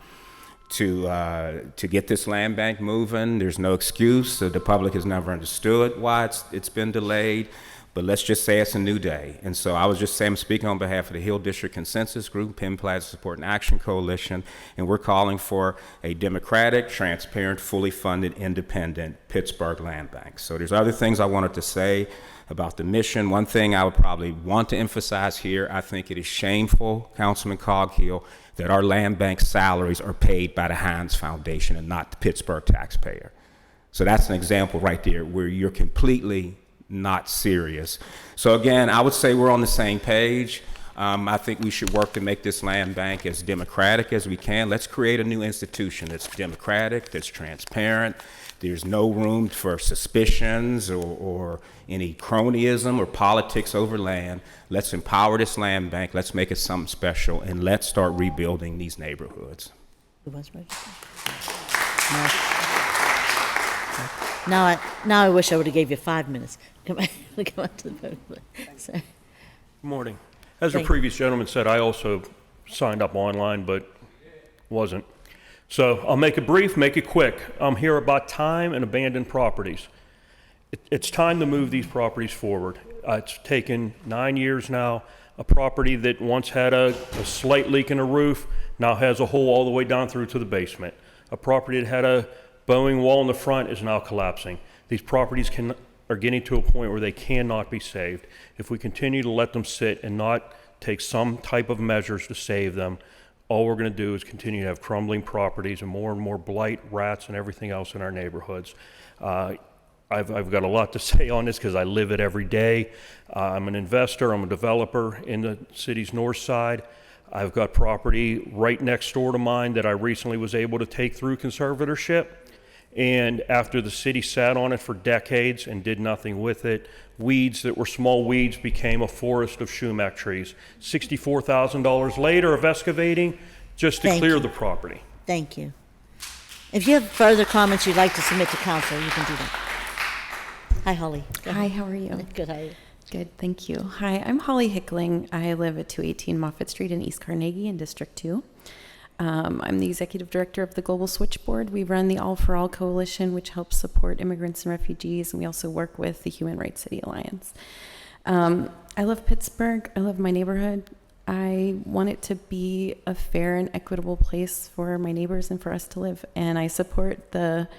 get this land bank moving. There's no excuse. The public has never understood why it's been delayed. But let's just say it's a new day. And so I was just saying, I'm speaking on behalf of the Hill District Consensus Group, Penn Plaza Support and Action Coalition, and we're calling for a democratic, transparent, fully funded, independent Pittsburgh land bank. So there's other things I wanted to say about the mission. One thing I would probably want to emphasize here, I think it is shameful, Councilman Coghill, that our land bank salaries are paid by the Hines Foundation and not the Pittsburgh taxpayer. So that's an example right there where you're completely not serious. So again, I would say we're on the same page. I think we should work to make this land bank as democratic as we can. Let's create a new institution that's democratic, that's transparent. There's no room for suspicions or any cronyism or politics over land. Let's empower this land bank. Let's make it something special, and let's start rebuilding these neighborhoods. Who was registered? No. Now I wish I would have gave you 5 minutes. Come on to the podium. Sorry. Good morning. As the previous gentleman said, I also signed up online, but wasn't. So I'll make it brief, make it quick. I'm here about time and abandoned properties. It's time to move these properties forward. It's taken 9 years now. A property that once had a slight leak in a roof now has a hole all the way down through to the basement. A property that had a bowing wall in the front is now collapsing. These properties are getting to a point where they cannot be saved. If we continue to let them sit and not take some type of measures to save them, all we're going to do is continue to have crumbling properties and more blight, rats, and everything else in our neighborhoods. I've got a lot to say on this because I live it every day. I'm an investor, I'm a developer in the city's north side. I've got property right next door to mine that I recently was able to take through conservatorship. And after the city sat on it for decades and did nothing with it, weeds that were small weeds became a forest of sumac trees. $64,000 later of excavating just to clear the property. Thank you. If you have further comments you'd like to submit to council, you can do that. Hi, Holly. Hi, how are you? Good, how are you? Good, thank you. Hi, I'm Holly Hickling. I live at 218 Moffett Street in East Carnegie in District 2. I'm the executive director of the Global Switchboard. We run the All for All Coalition, which helps support immigrants and refugees, and we also work with the Human Rights City Alliance. I love Pittsburgh. I love my neighborhood. I want it to be a fair and equitable place for my neighbors and for us to live. And I support the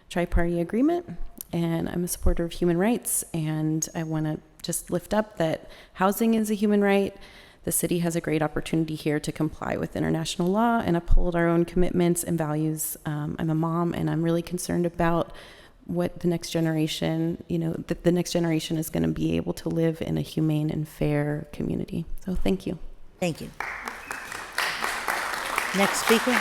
tri-party agreement, and I'm a supporter of human rights. And I want to just lift up that housing is a human right. The city has a great opportunity here to comply with international law and uphold our own commitments and values. I'm a mom, and I'm really concerned about what the next generation, that the next generation is going to be able to live in a humane and fair community. So thank you. Thank you. Next speaker.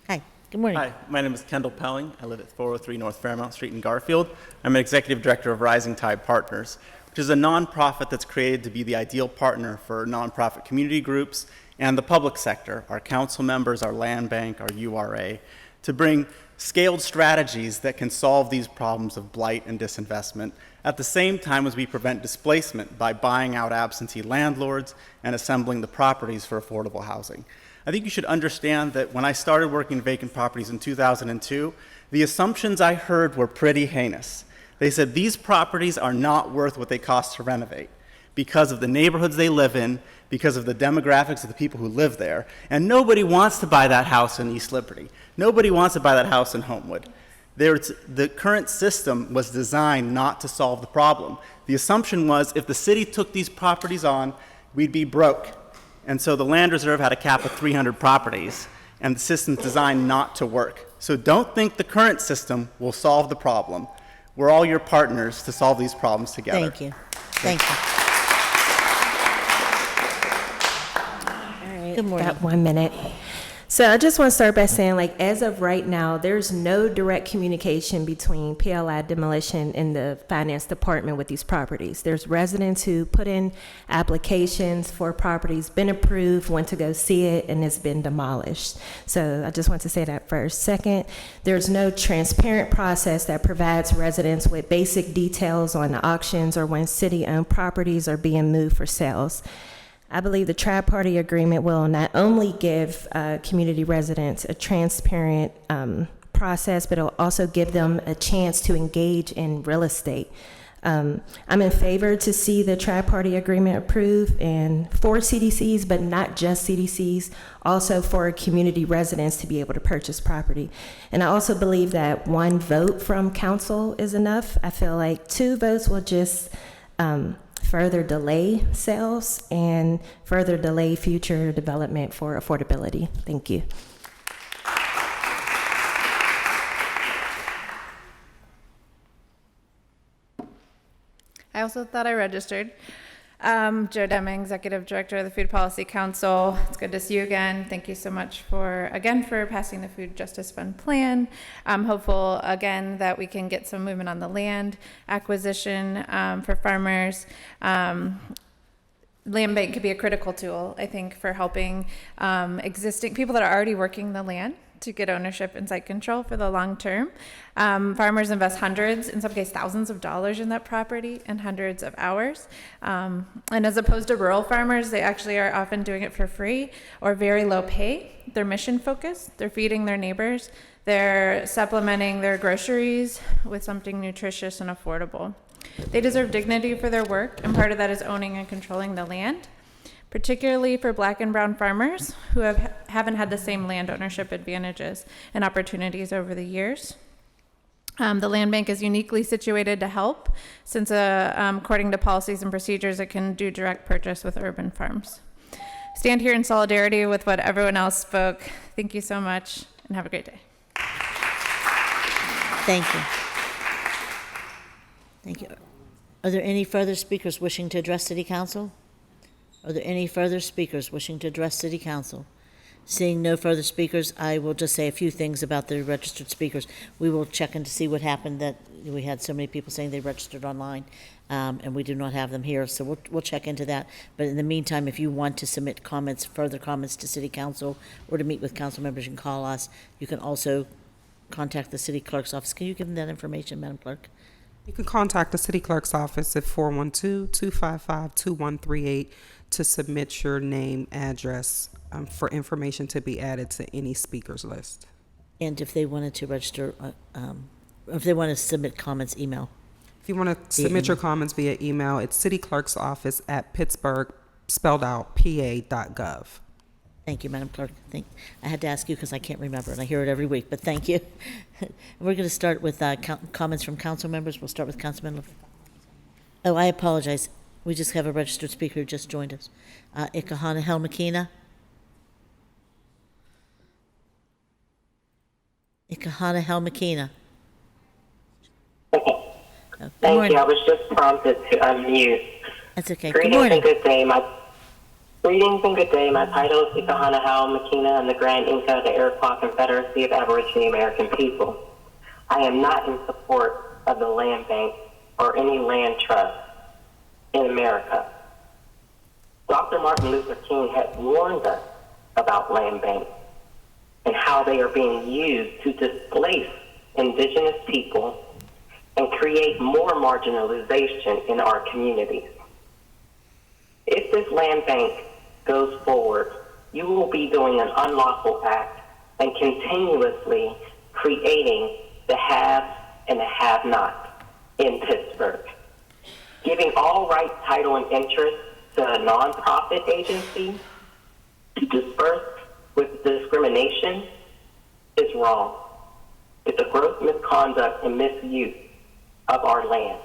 Hi, good morning. Hi, my name is Kendall Pelling. I live at 403 North Fairmount Street in Garfield. I'm an executive director of Rising Tide Partners, which is a nonprofit that's created to be the ideal partner for nonprofit community groups and the public sector, our council members, our land bank, our URA, to bring scaled strategies that can solve these problems of blight and disinvestment at the same time as we prevent displacement by buying out absentee landlords and assembling the properties for affordable housing. I think you should understand that when I started working vacant properties in 2002, the assumptions I heard were pretty heinous. They said these properties are not worth what they cost to renovate because of the neighborhoods they live in, because of the demographics of the people who live there. And nobody wants to buy that house in East Liberty. Nobody wants to buy that house in Homewood. The current system was designed not to solve the problem. The assumption was if the city took these properties on, we'd be broke. And so the Land Reserve had a cap of 300 properties, and the system's designed not to work. So don't think the current system will solve the problem. We're all your partners to solve these problems together. Thank you. Thank you. All right. Good morning. Got 1 minute. So I just want to start by saying, like, as of right now, there's no direct communication between PLI Demolition and the finance department with these properties. There's residents who put in applications for properties, been approved, went to go see it, and it's been demolished. So I just want to say that first. Second, there's no transparent process that provides residents with basic details on the auctions or when city-owned properties are being moved for sales. I believe the tri-party agreement will not only give community residents a transparent process, but it'll also give them a chance to engage in real estate. I'm in favor to see the tri-party agreement approved and for CDCs, but not just CDCs, also for community residents to be able to purchase property. And I also believe that one vote from council is enough. I feel like 2 votes will just further delay sales and further delay future development for affordability. Thank you. I also thought I registered. Joe Deming, Executive Director of the Food Policy Council. It's good to see you again. Thank you so much for passing the Food Justice Fund plan. I'm hopeful, again, that we can get some movement on the land acquisition for farmers. Land bank could be a critical tool, I think, for helping existing people that are already working the land to get ownership and site control for the long term. Farmers invest hundreds, in some cases thousands of dollars in that property and hundreds of hours. And as opposed to rural farmers, they actually are often doing it for free or very low pay. They're mission focused. They're feeding their neighbors. They're supplementing their groceries with something nutritious and affordable. They deserve dignity for their work, and part of that is owning and controlling the land, particularly for Black and brown farmers who haven't had the same land ownership advantages and opportunities over the years. The land bank is uniquely situated to help since according to policies and procedures, it can do direct purchase with urban farms. Stand here in solidarity with what everyone else spoke. Thank you so much and have a great day. Thank you. Thank you. Are there any further speakers wishing to address City Council? Are there any further speakers wishing to address City Council? Seeing no further speakers, I will just say a few things about the registered speakers. We will check in to see what happened, that we had so many people saying they registered online, and we do not have them here, so we'll check into that. But in the meantime, if you want to submit comments, further comments to City Council, or to meet with council members, you can call us. You can also contact the City Clerk's office. Can you give them that information, Madam Clerk? You can contact the City Clerk's office at 412-255-2138 to submit your name, address, for information to be added to any speakers list. And if they wanted to register, if they want to submit comments, email. If you want to submit your comments via email, it's cityclerksoffice@Pittsburgh, spelled out, PA.gov. Thank you, Madam Clerk. I had to ask you because I can't remember, and I hear it every week, but thank you. We're going to start with comments from council members. We'll start with Councilman Oh, I apologize. We just have a registered speaker who just joined us. Ikahana Helmakina. Ikahana Helmakina. Thank you. I was just prompted to unmute. That's okay. Greetings Good morning. and good day. Greetings and good day. My title is Ikahana Howell Makina. I'm the Grand Inca of the Iroquois Confederacy of Aboriginal American People. I am not in support of the land bank or any land trust in America. Dr. Martin Luther King had warned us about land banks and how they are being used to displace indigenous people and create more marginalization in our communities. If this land bank goes forward, you will be doing an unlawful act and continuously creating the haves and the have-nots in Pittsburgh. Giving all right, title, and interest to a nonprofit agency to disperse with discrimination is wrong. It's a gross misconduct and misuse of our land.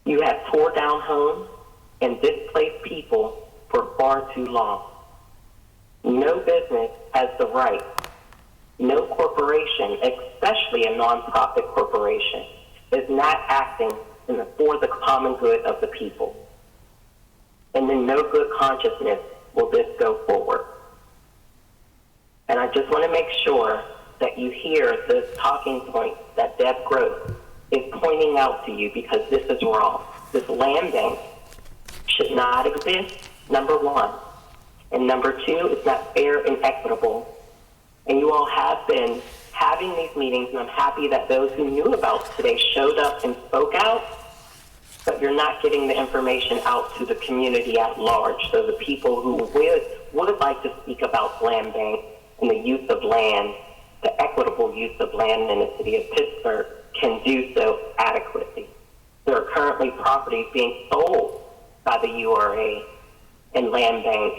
You have tore down homes and displaced people for far too long. No business has the right, no corporation, especially a nonprofit corporation, is not acting for the common good of the people. And in no good consciousness will this go forward. And I just want to make sure that you hear the talking points that Deb Gross is pointing out to you, because this is wrong. This land bank should not exist, number one. And number two, it's not fair and equitable. And you all have been having these meetings, and I'm happy that those who knew about today showed up and spoke out, but you're not getting the information out to the community at large. So the people who would like to speak about land bank and the use of land, the equitable use of land in the city of Pittsburgh, can do so adequately. There are currently properties being sold by the URA and land bank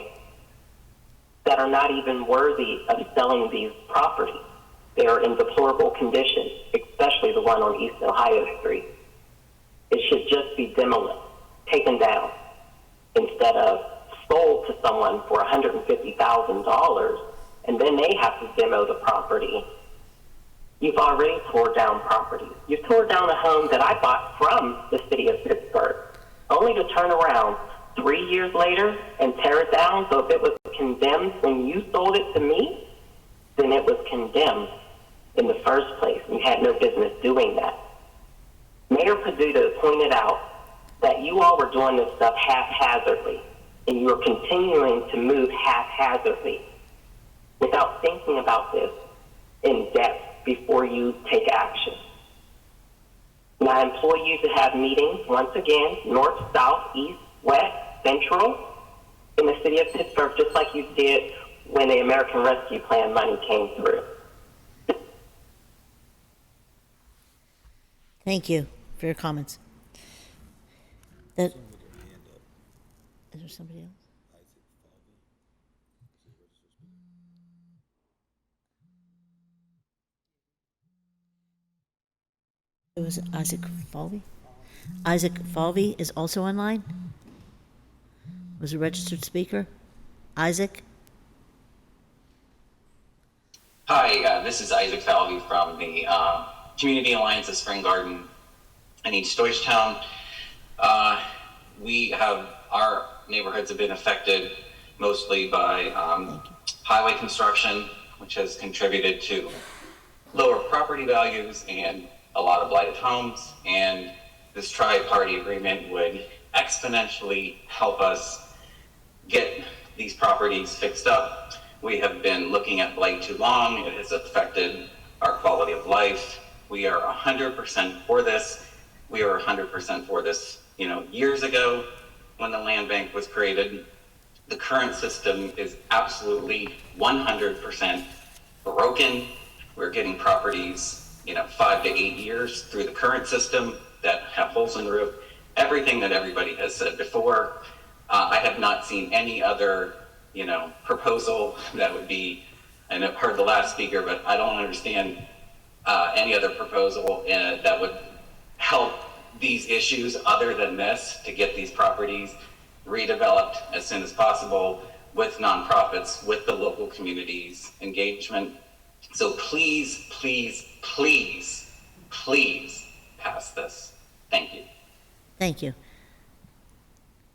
that are not even worthy of selling these properties. They are in deplorable condition, especially the one on East Ohio Street. It should just be demolished, taken down, instead of sold to someone for $150,000, and then they have to demo the property. You've already tore down property. You tore down a home that I bought from the city of Pittsburgh, only to turn around 3 years later and tear it down. So if it was condemned when you sold it to me, then it was condemned in the first place. You had no business doing that. Mayor Peduto pointed out that you all were doing this stuff haphazardly, and you are continuing to move haphazardly without thinking about this in depth before you take action. And I implore you to have meetings, once again, north, south, east, west, central, in the city of Pittsburgh, just like you did when the American Rescue Plan money came through. Thank you for your comments. Is there somebody else? It was Isaac Falvey. Isaac Falvey is also online. Was a registered speaker. Isaac? Hi, this is Isaac Falvey from the Community Alliance of Spring Garden in East Deutschtown. Our neighborhoods have been affected mostly by highway construction, which has contributed to lower property values and a lot of blighted homes. And this tri-party agreement would exponentially help us get these properties fixed up. We have been looking at blight too long. It has affected our quality of life. We are 100% for this. We were 100% for this, years ago when the land bank was created. The current system is absolutely 100% broken. We're getting properties, 5 to 8 years through the current system that have holes in the roof. Everything that everybody has said before. I have not seen any other, proposal that would be, and I've heard the last speaker, but I don't understand any other proposal that would help these issues other than this, to get these properties redeveloped as soon as possible with nonprofits, with the local communities engagement. So please, please, please, please pass this. Thank you. Thank you.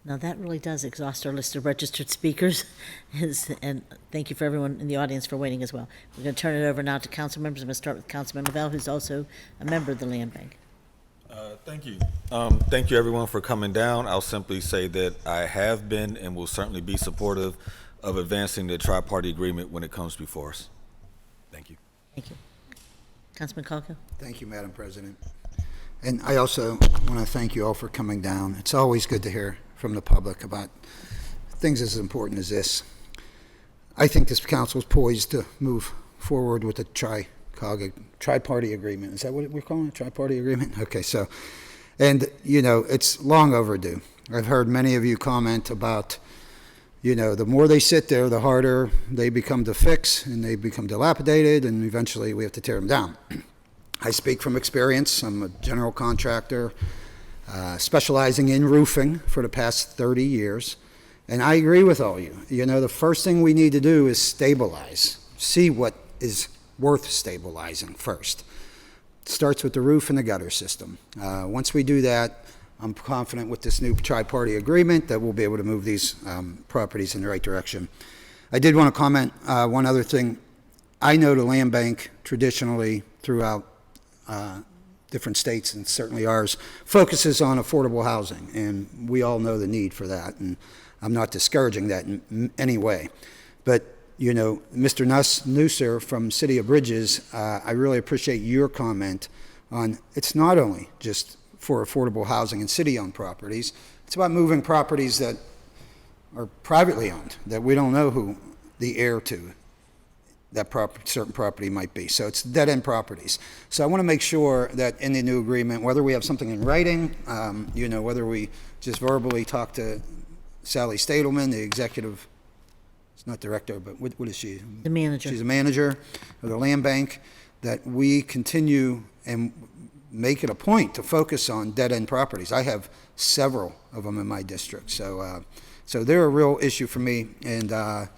Now that really does exhaust our list of registered speakers, and thank you for everyone in the audience for waiting as well. We're going to turn it over now to council members. I'm going to start with Councilman Lavelle, who's also a member of the Land Bank. Thank you. Thank you everyone for coming down. I'll simply say that I have been and will certainly be supportive of advancing the tri-party agreement when it comes before us. Thank you. Thank you. Councilman Calco. Thank you, Madam President. And I also want to thank you all for coming down. It's always good to hear from the public about things as important as this. I think this council is poised to move forward with the tri-party agreement. Is that what we're calling it? Tri-party agreement? Okay, so, and it's long overdue. I've heard many of you comment about, the more they sit there, the harder they become to fix, and they become dilapidated, and eventually we have to tear them down. I speak from experience. I'm a general contractor, specializing in roofing for the past 30 years. And I agree with all you. The first thing we need to do is stabilize, see what is worth stabilizing first. It starts with the roof and the gutter system. Once we do that, I'm confident with this new tri-party agreement that we'll be able to move these properties in the right direction. I did want to comment one other thing. I know the land bank traditionally throughout different states, and certainly ours, focuses on affordable housing, and we all know the need for that, and I'm not discouraging that in any way. But, you know, Mr. Nusser from City of Bridges, I really appreciate your comment on it's not only just for affordable housing and city-owned properties, it's about moving properties that are privately owned, that we don't know who the heir to that certain property might be. So it's dead-end properties. So I want to make sure that in the new agreement, whether we have something in writing, you know, whether we just verbally talk to Sally Stadelman, the executive, it's not director, but what is she? The manager. She's a manager of the land bank, that we continue and make it a point to focus on dead-end properties. I have several of them in my district. So, so they're a real issue for me. And,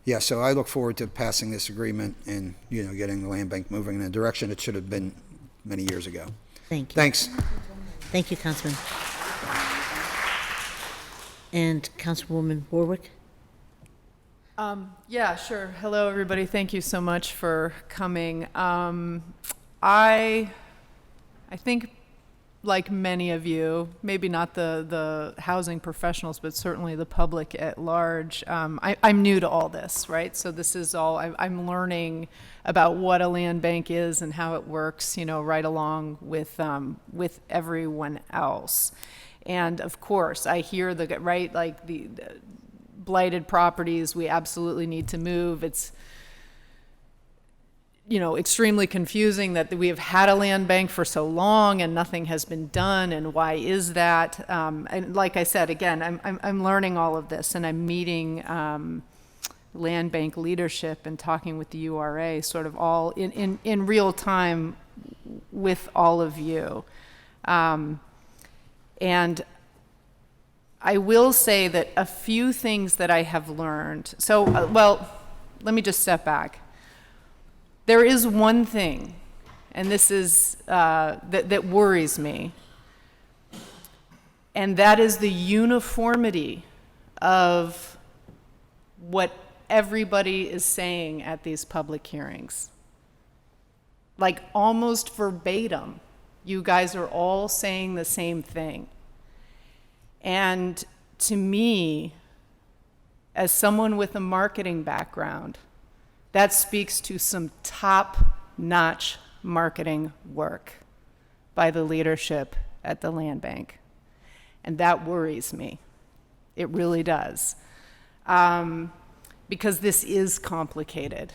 yeah, so I look forward to passing this agreement and, you know, getting the land bank moving in a direction it should have been many years ago. Thank you. Thanks. Thank you, Councilman. And Councilwoman Warwick? Yeah, sure. Hello, everybody. Thank you so much for coming. I think, like many of you, maybe not the housing professionals, but certainly the public at large, I'm new to all this, right? So this is all, I'm learning about what a land bank is and how it works, you know, right along with everyone else. And of course, I hear right, like the blighted properties, we absolutely need to move. It's, you know, extremely confusing that we have had a land bank for so long and nothing has been done, and why is that? And like I said, again, I'm learning all of this, and I'm meeting land bank leadership and talking with the URA, sort of all in real time with all of you. And I will say that a few things that I have learned. So, well, let me just step back. There is one thing, and this is that worries me, and that is the uniformity of what everybody is saying at these public hearings. Like almost verbatim, you guys are all saying the same thing. And to me, as someone with a marketing background, that speaks to some top-notch marketing work by the leadership at the land bank. And that worries me. It really does. Because this is complicated,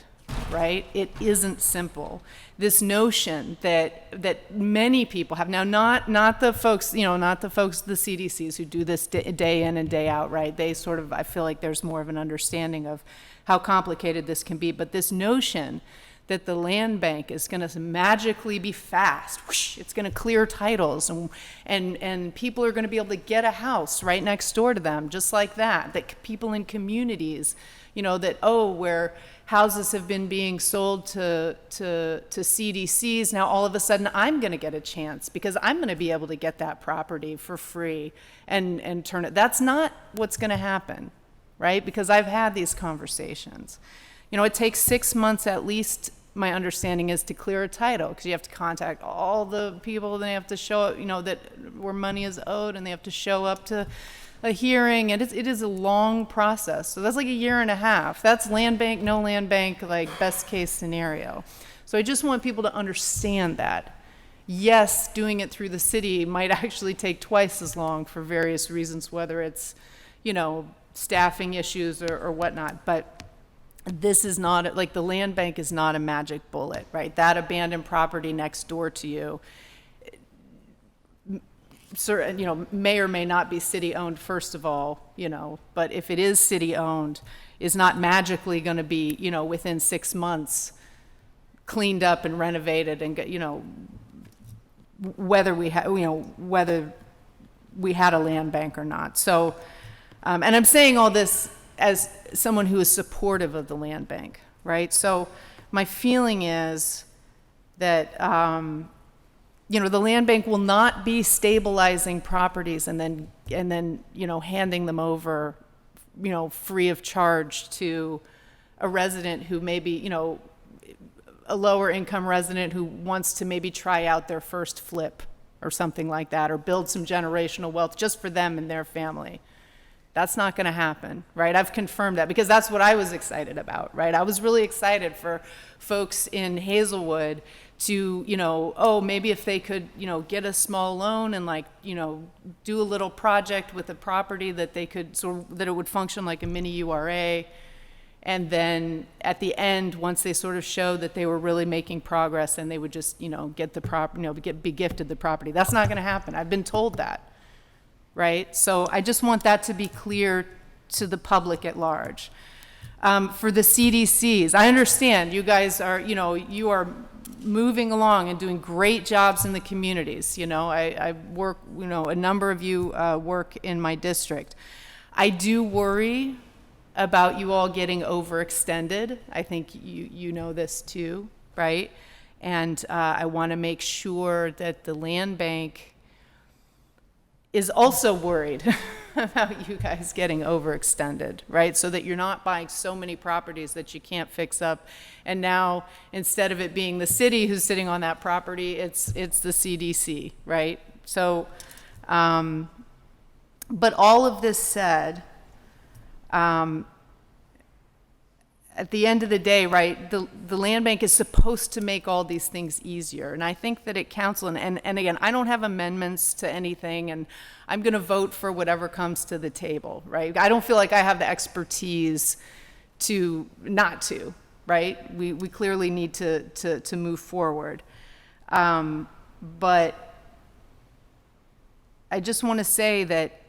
right? It isn't simple. This notion that many people have, now not the folks, you know, not the folks, the CDCs who do this day in and day out, right? They sort of, I feel like there's more of an understanding of how complicated this can be, but this notion that the land bank is going to magically be fast, whoosh, it's going to clear titles, and people are going to be able to get a house right next door to them, just like that people in communities, you know, that, oh, where houses have been being sold to CDCs, now all of a sudden I'm going to get a chance because I'm going to be able to get that property for free and turn it. That's not what's going to happen, right? Because I've had these conversations. You know, it takes 6 months at least, my understanding is, to clear a title, because you have to contact all the people, then they have to show up, you know, that where money is owed, and they have to show up to a hearing, and it is a long process. So that's like 1.5 years. That's land bank, no land bank, like best case scenario. So I just want people to understand that. Yes, doing it through the city might actually take twice as long for various reasons, whether it's, you know, staffing issues or whatnot, but this is not, like, the land bank is not a magic bullet, right? That abandoned property next door to you, you know, may or may not be city owned, first of all, you know, but if it is city owned, is not magically going to be, you know, within 6 months cleaned up and renovated and, you know, whether we had, you know, whether we had a land bank or not. So, and I'm saying all this as someone who is supportive of the land bank, right? So my feeling is that, you know, the land bank will not be stabilizing properties and then, you know, handing them over, you know, free of charge to a resident who maybe, you know, a lower income resident who wants to maybe try out their first flip or something like that, or build some generational wealth just for them and their family. That's not going to happen, right? I've confirmed that because that's what I was excited about, right? I was really excited for folks in Hazelwood to, oh, maybe if they could, get a small loan and do a little project with a property that they could, that it would function like a mini URA. And then at the end, once they sort of showed that they were really making progress, then they would just, get the be gifted the property. That's not going to happen. I've been told that. Right? So I just want that to be clear to the public at large. For the CDCs, I understand you guys are, you are moving along and doing great jobs in the communities. I work, a number of you work in my district. I do worry about you all getting overextended. I think you know this too, right? And I want to make sure that the land bank is also worried about you guys getting overextended, right? So that you're not buying so many properties that you can't fix up. And now, instead of it being the city who's sitting on that property, it's the CDC, right? So, but all of this said, at the end of the day, right, the land bank is supposed to make all these things easier. And I think that at council, and again, I don't have amendments to anything, and I'm going to vote for whatever comes to the table, right? I don't feel like I have the expertise to not to, right? We clearly need to move forward. But I just want to say that,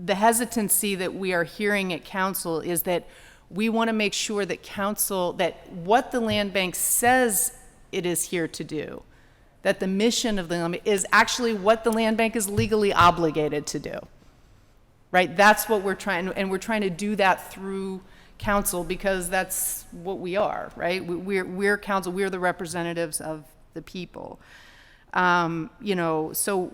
the hesitancy that we are hearing at council is that we want to make sure that council, that what the land bank says it is here to do, that the mission of the land bank is actually what the land bank is legally obligated to do, right? That's what we're trying, and we're trying to do that through council because that's what we are, right? We're council, we're the representatives of the people. So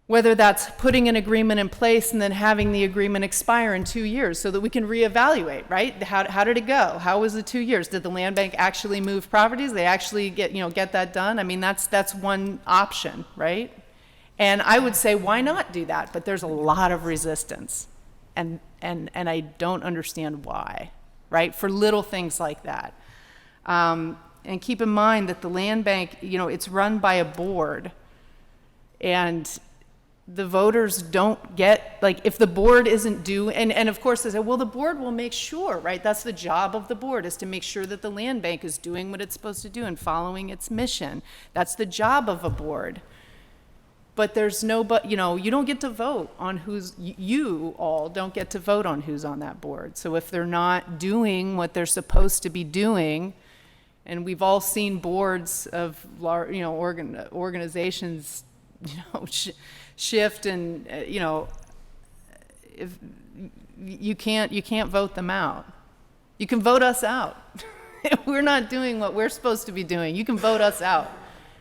whether that's putting an agreement in place and then having the agreement expire in 2 years so that we can reevaluate, right? How did it go? How was the 2 years? Did the land bank actually move properties? They actually get that done? I mean, that's one option, right? And I would say, why not do that? But there's a lot of resistance, and I don't understand why, right? For little things like that. And keep in mind that the land bank, it's run by a board, and the voters don't get, if the board isn't due, and of course they say, well, the board will make sure, right? That's the job of the board, is to make sure that the land bank is doing what it's supposed to do and following its mission. That's the job of a board. But there's you don't get to vote on you all don't get to vote on who's on that board. So if they're not doing what they're supposed to be doing, and we've all seen boards of organizations, shift, and if you can't vote them out. You can vote us out. If we're not doing what we're supposed to be doing, you can vote us out.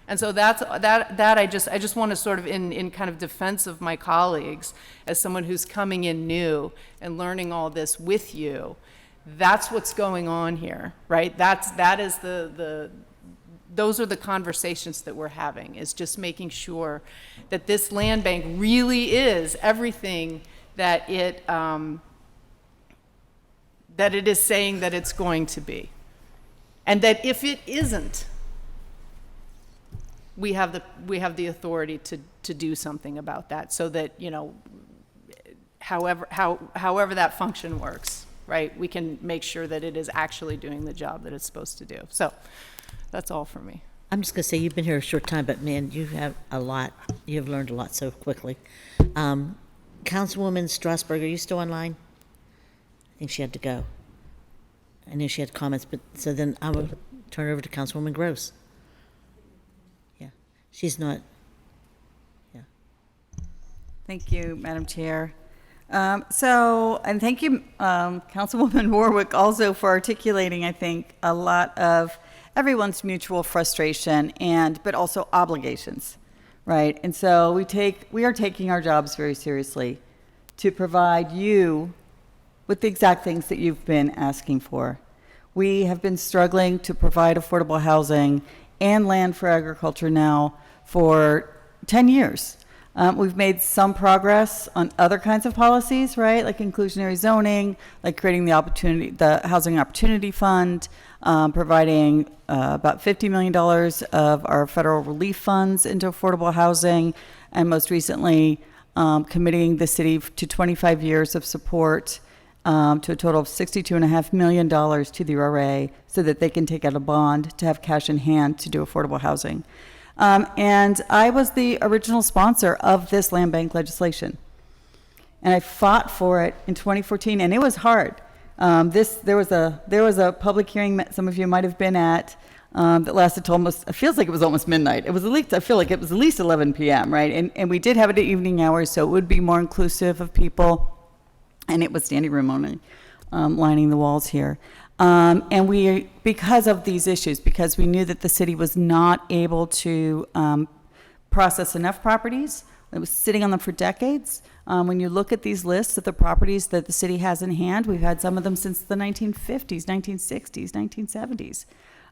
And so I just want to sort of in kind of defense of my colleagues, as someone who's coming in new and learning all this with you, that's what's going on here, right? Those are the conversations that we're having, is just making sure that this land bank really is everything that it is saying that it's going to be. And that if it isn't, we have the authority to do something about that, so that, however that function works, right? We can make sure that it is actually doing the job that it's supposed to do. So that's all for me. I'm just going to say, you've been here a short time, but man, you have learned a lot so quickly. Councilwoman Strasburg, are you still online? I think she had to go. I knew she had comments, but so then I will turn it over to Councilwoman Gross. Yeah, she's not. Yeah. Thank you, Madam Chair. And thank you, Councilwoman Warwick, also for articulating, I think, a lot of everyone's mutual frustration but also obligations, right? And so we are taking our jobs very seriously to provide you with the exact things that you've been asking for. We have been struggling to provide affordable housing and land for agriculture now for 10 years. We've made some progress on other kinds of policies, right? Like inclusionary zoning, like creating the Housing Opportunity Fund, providing about $50 million of our federal relief funds into affordable housing, and most recently committing the city to 25 years of support to a total of $62.5 million to the RA so that they can take out a bond to have cash in hand to do affordable housing. And I was the original sponsor of this land bank legislation. And I fought for it in 2014, and it was hard. There was a public hearing some of you might have been at that lasted till almost, it feels like it was almost midnight. It was at least, I feel like it was at least 11 p.m., right? And we did have it at evening hours, so it would be more inclusive of people. And it was standing room only, lining the walls here. And we, because of these issues, because we knew that the city was not able to process enough properties, it was sitting on them for decades. When you look at these lists of the properties that the city has in hand, we've had some of them since the 1950s, 1960s, 1970s.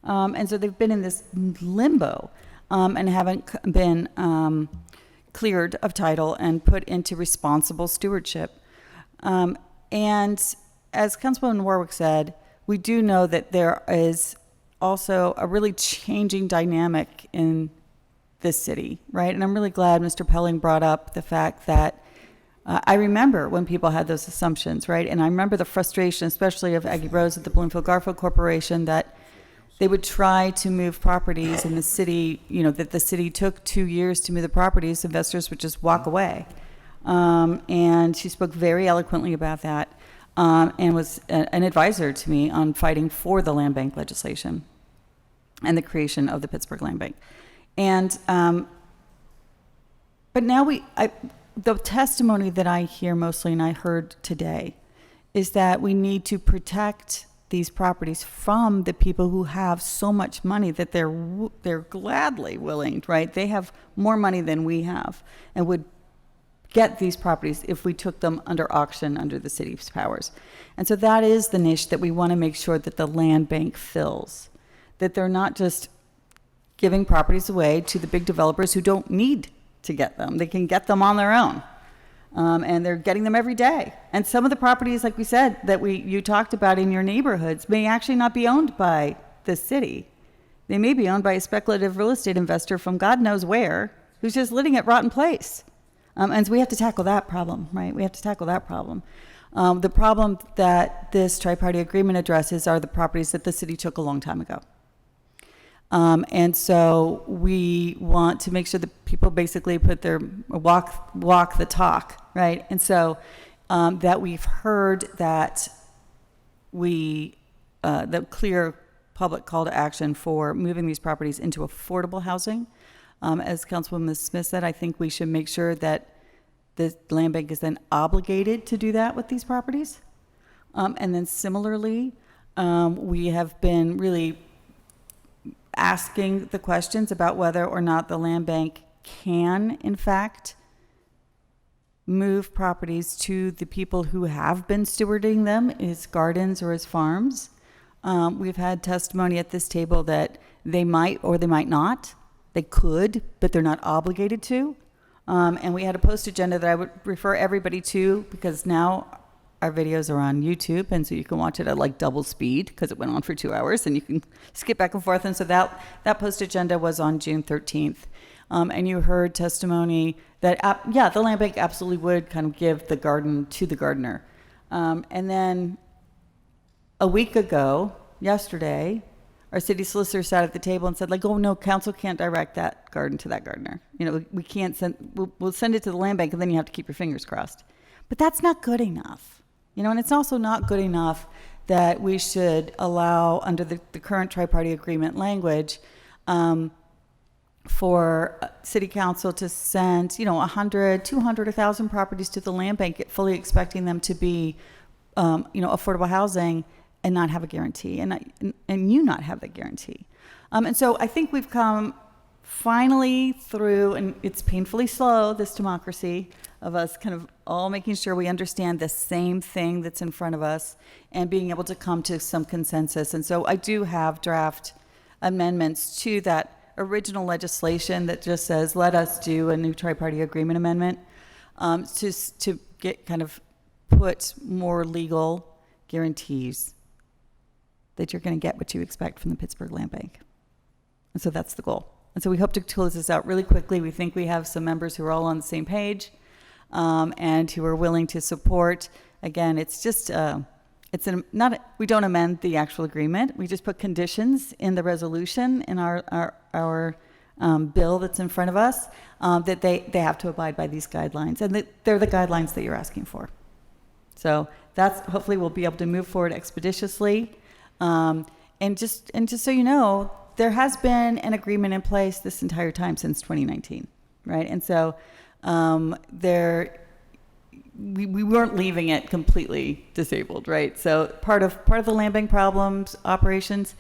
And so they've been in this limbo and haven't been cleared of title and put into responsible stewardship. And as Councilwoman Warwick said, we do know that there is also a really changing dynamic in this city, right? And I'm really glad Mr. Pelling brought up the fact that I remember when people had those assumptions, right? And I remember the frustration, especially of Aggie Rose at the Bloomfield-Garfield Corporation, that they would try to move properties in the city, that the city took 2 years to move the properties, investors would just walk away. And she spoke very eloquently about that. And was an advisor to me on fighting for the land bank legislation and the creation of the Pittsburgh Land Bank. And, but now the testimony that I hear mostly, and I heard today, is that we need to protect these properties from the people who have so much money that they're gladly willing, right? They have more money than we have and would get these properties if we took them under auction under the city's powers. And so that is the niche that we want to make sure that the land bank fills, that they're not just giving properties away to the big developers who don't need to get them. They can get them on their own. And they're getting them every day. And some of the properties, like we said, that you talked about in your neighborhoods may actually not be owned by the city. They may be owned by a speculative real estate investor from God knows where, who's just living at Rotten Place. And so we have to tackle that problem, right? We have to tackle that problem. The problem that this tri-party agreement addresses are the properties that the city took a long time ago. And so we want to make sure that people basically put their walk the talk, right? And so that we've heard that the clear public call to action for moving these properties into affordable housing. As Councilwoman Smith said, I think we should make sure that the land bank is then obligated to do that with these properties. And then similarly, we have been really asking the questions about whether or not the land bank can, in fact, move properties to the people who have been stewarding them, as gardens or as farms. We've had testimony at this table that they might or they might not. They could, but they're not obligated to. And we had a post agenda that I would refer everybody to, because now our videos are on YouTube, and so you can watch it at like double speed because it went on for 2 hours, and you can skip back and forth. And so that post agenda was on June 13th. And you heard testimony that, the land bank absolutely would kind of give the garden to the gardener. And then a week ago, yesterday, our city solicitor sat at the table and said, like, oh, no, council can't direct that garden to that gardener. We can't we'll send it to the land bank, and then you have to keep your fingers crossed. But that's not good enough. And it's also not good enough that we should allow, under the current tri-party agreement language, for city council to send, 100, 200, 1,000 properties to the land bank, fully expecting them to be, affordable housing, and not have a guarantee, and you not have that guarantee. And so I think we've come finally through, and it's painfully slow, this democracy of us kind of all making sure we understand the same thing that's in front of us and being able to come to some consensus. And so I do have draft amendments to that original legislation that just says, let us do a new tri-party agreement amendment to get kind of put more legal guarantees that you're going to get what you expect from the Pittsburgh Land Bank. And so that's the goal. And so we hope to close this out really quickly. We think we have some members who are all on the same page and who are willing to support. Again, it's just, we don't amend the actual agreement. We just put conditions in the resolution in our bill that's in front of us that they have to abide by these guidelines. And they're the guidelines that you're asking for. So that's, hopefully we'll be able to move forward expeditiously. And just so you know, there has been an agreement in place this entire time since 2019, right? And so we weren't leaving it completely disabled, right? So part of the land bank problems, operations,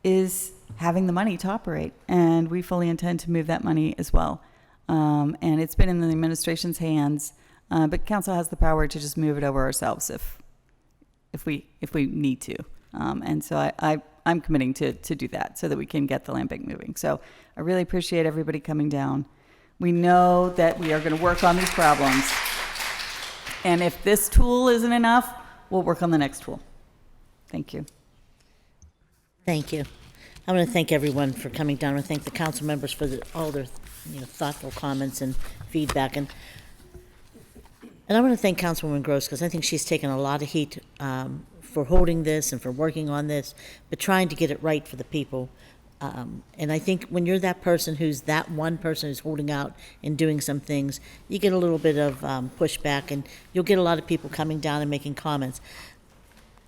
is having the money to operate, and we fully intend to move that money as well. And it's been in the administration's hands, but council has the power to just move it over ourselves if we need to. And so I'm committing to do that so that we can get the land bank moving. So I really appreciate everybody coming down. We know that we are going to work on these problems. And if this tool isn't enough, we'll work on the next tool. Thank you. Thank you. I want to thank everyone for coming down. I want to thank the council members for all their thoughtful comments and feedback. And I want to thank Councilwoman Gross, because I think she's taken a lot of heat for holding this and for working on this, but trying to get it right for the people. And I think when you're that person who's that one person who's holding out and doing some things, you get a little bit of pushback, and you'll get a lot of people coming down and making comments.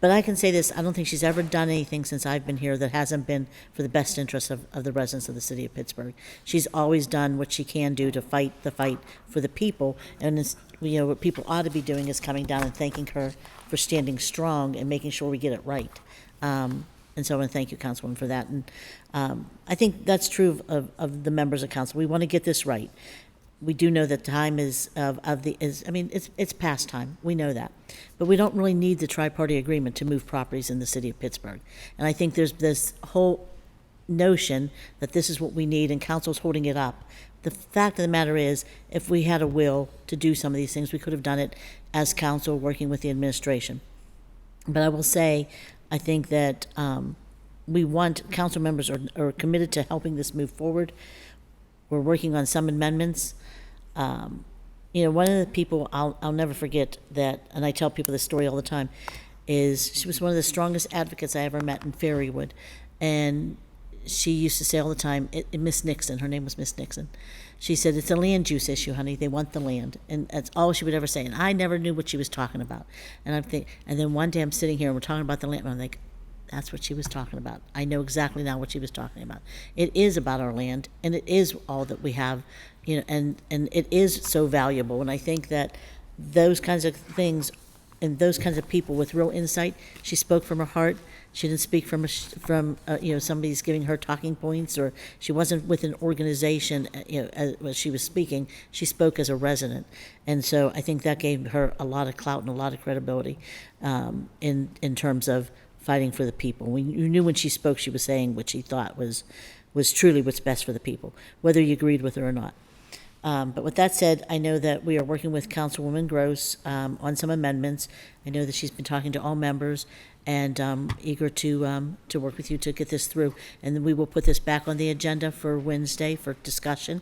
But I can say this, I don't think she's ever done anything since I've been here that hasn't been for the best interest of the residents of the city of Pittsburgh. She's always done what she can do to fight the fight for the people. And it's, what people ought to be doing is coming down and thanking her for standing strong and making sure we get it right. And so I want to thank you, Councilwoman, for that. And I think that's true of the members of council. We want to get this right. We do know that time it's past time. We know that. But we don't really need the tri-party agreement to move properties in the city of Pittsburgh. And I think there's this whole notion that this is what we need, and council's holding it up. The fact of the matter is, if we had a will to do some of these things, we could have done it as council working with the administration. But I will say, I think that council members are committed to helping this move forward. We're working on some amendments. One of the people I'll never forget that, and I tell people this story all the time, is she was one of the strongest advocates I ever met in Fairywood. And she used to say all the time, Miss Nixon, her name was Miss Nixon, she said, it's a land use issue, honey. They want the land. And that's all she would ever say. And I never knew what she was talking about. And then one day I'm sitting here and we're talking about the land, and I'm like, that's what she was talking about. I know exactly now what she was talking about. It is about our land, and it is all that we have, and it is so valuable. And I think that those kinds of things and those kinds of people with real insight, she spoke from her heart. She didn't speak from somebody's giving her talking points, or she wasn't with an organization, as she was speaking. She spoke as a resident. And so I think that gave her a lot of clout and a lot of credibility in terms of fighting for the people. You knew when she spoke, she was saying what she thought was truly what's best for the people, whether you agreed with her or not. But with that said, I know that we are working with Councilwoman Gross on some amendments. I know that she's been talking to all members and eager to work with you to get this through. And then we will put this back on the agenda for Wednesday for discussion.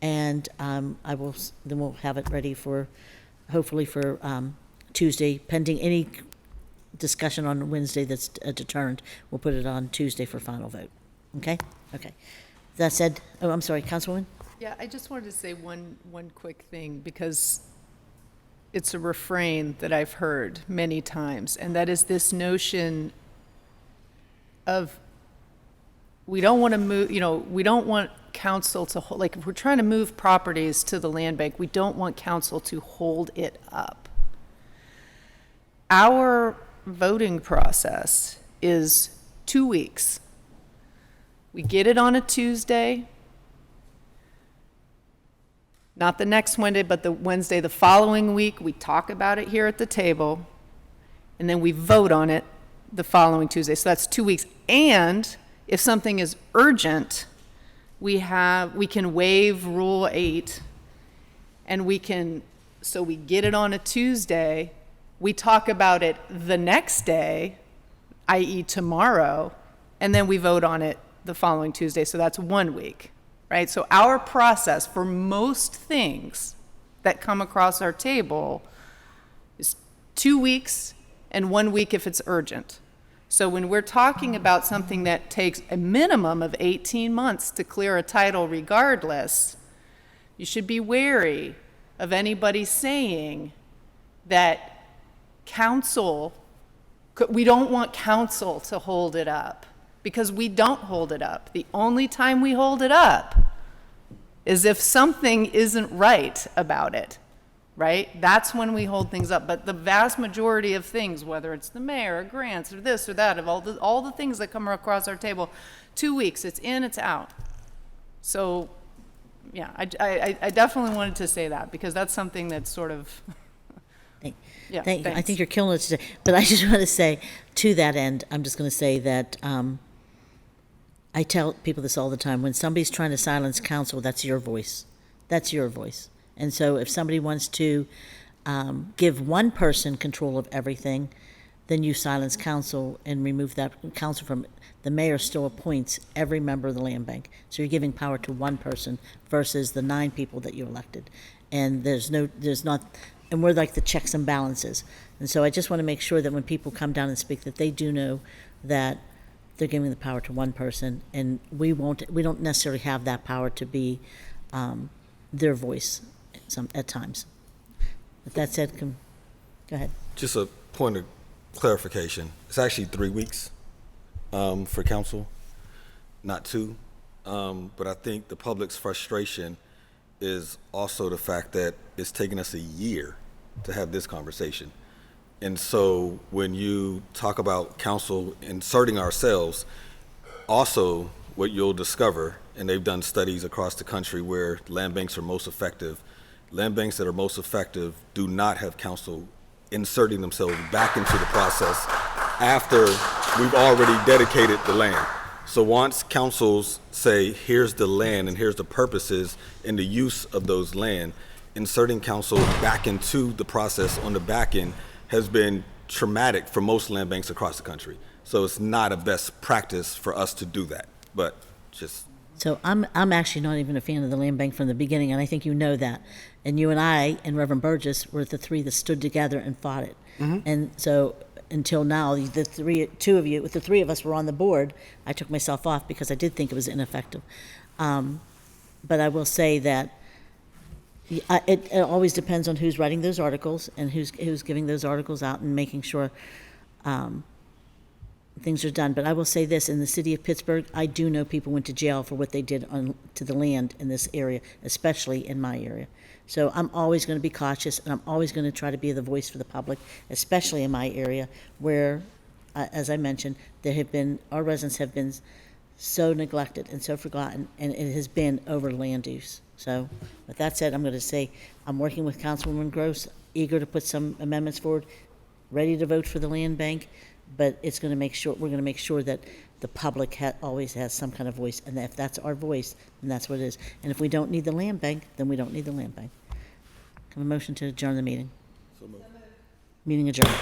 And then we'll have it ready hopefully for Tuesday, pending any discussion on Wednesday that's determined. We'll put it on Tuesday for final vote. Okay? Okay. That said, I'm sorry, Councilwoman? Yeah, I just wanted to say one quick thing, because it's a refrain that I've heard many times, and that is this notion of we don't want to move, we don't want council to hold, like if we're trying to move properties to the land bank, we don't want council to hold it up. Our voting process is 2 weeks. We get it on a Tuesday. not the next Wednesday, but the Wednesday the following week. We talk about it here at the table, and then we vote on it the following Tuesday. So that's 2 weeks. And if something is urgent, we can waive Rule 8, and we get it on a Tuesday. We talk about it the next day, i.e. tomorrow, and then we vote on it the following Tuesday. So that's 1 week, right? So our process for most things that come across our table is 2 weeks and 1 week if it's urgent. So when we're talking about something that takes a minimum of 18 months to clear a title regardless, you should be wary of anybody saying that we don't want council to hold it up, because we don't hold it up. The only time we hold it up is if something isn't right about it, right? That's when we hold things up. But the vast majority of things, whether it's the mayor or grants or this or that, of all the things that come across our table, 2 weeks, it's in, it's out. So yeah, I definitely wanted to say that, because that's something that's sort of, yeah, Thank you. I thanks. think you're killing it today. But I just want to say, to that end, I'm just going to say that I tell people this all the time. When somebody's trying to silence council, that's your voice. That's your voice. And so if somebody wants to give one person control of everything, then you silence council and remove that council from, the mayor still appoints every member of the land bank. So you're giving power to one person versus the 9 people that you elected. And and we're like the checks and balances. And so I just want to make sure that when people come down and speak, that they do know that they're giving the power to one person, and we don't necessarily have that power to be their voice at times. With that said, go ahead. Just a point of clarification. It's actually 3 weeks for council, not 2. But I think the public's frustration is also the fact that it's taken us a year to have this conversation. And so when you talk about council inserting ourselves, also what you'll discover, and they've done studies across the country where land banks are most effective, land banks that are most effective do not have council inserting themselves back into the process after we've already dedicated the land. So once councils say, here's the land and here's the purposes and the use of those land, inserting council back into the process on the back end has been traumatic for most land banks across the country. So it's not a best practice for us to do that, but just. So I'm actually not even a fan of the land bank from the beginning, and I think you know that. And you and I and Reverend Burgess were the 3 that stood together and fought it. Mm-hmm. And so until now, the 3 of us were on the board. I took myself off because I did think it was ineffective. But I will say that it always depends on who's writing those articles and who's giving those articles out and making sure things are done. But I will say this, in the city of Pittsburgh, I do know people went to jail for what they did to the land in this area, especially in my area. So I'm always going to be cautious, and I'm always going to try to be the voice for the public, especially in my area where, as I mentioned, our residents have been so neglected and so forgotten, and it has been over land use. So with that said, I'm going to say I'm working with Councilwoman Gross, eager to put some amendments forward, ready to vote for the land bank, but we're going to make sure that the public always has some kind of voice, and if that's our voice, then that's what it is. And if we don't need the land bank, then we don't need the land bank. Can I have a motion to adjourn the meeting? So moved. Meeting adjourned.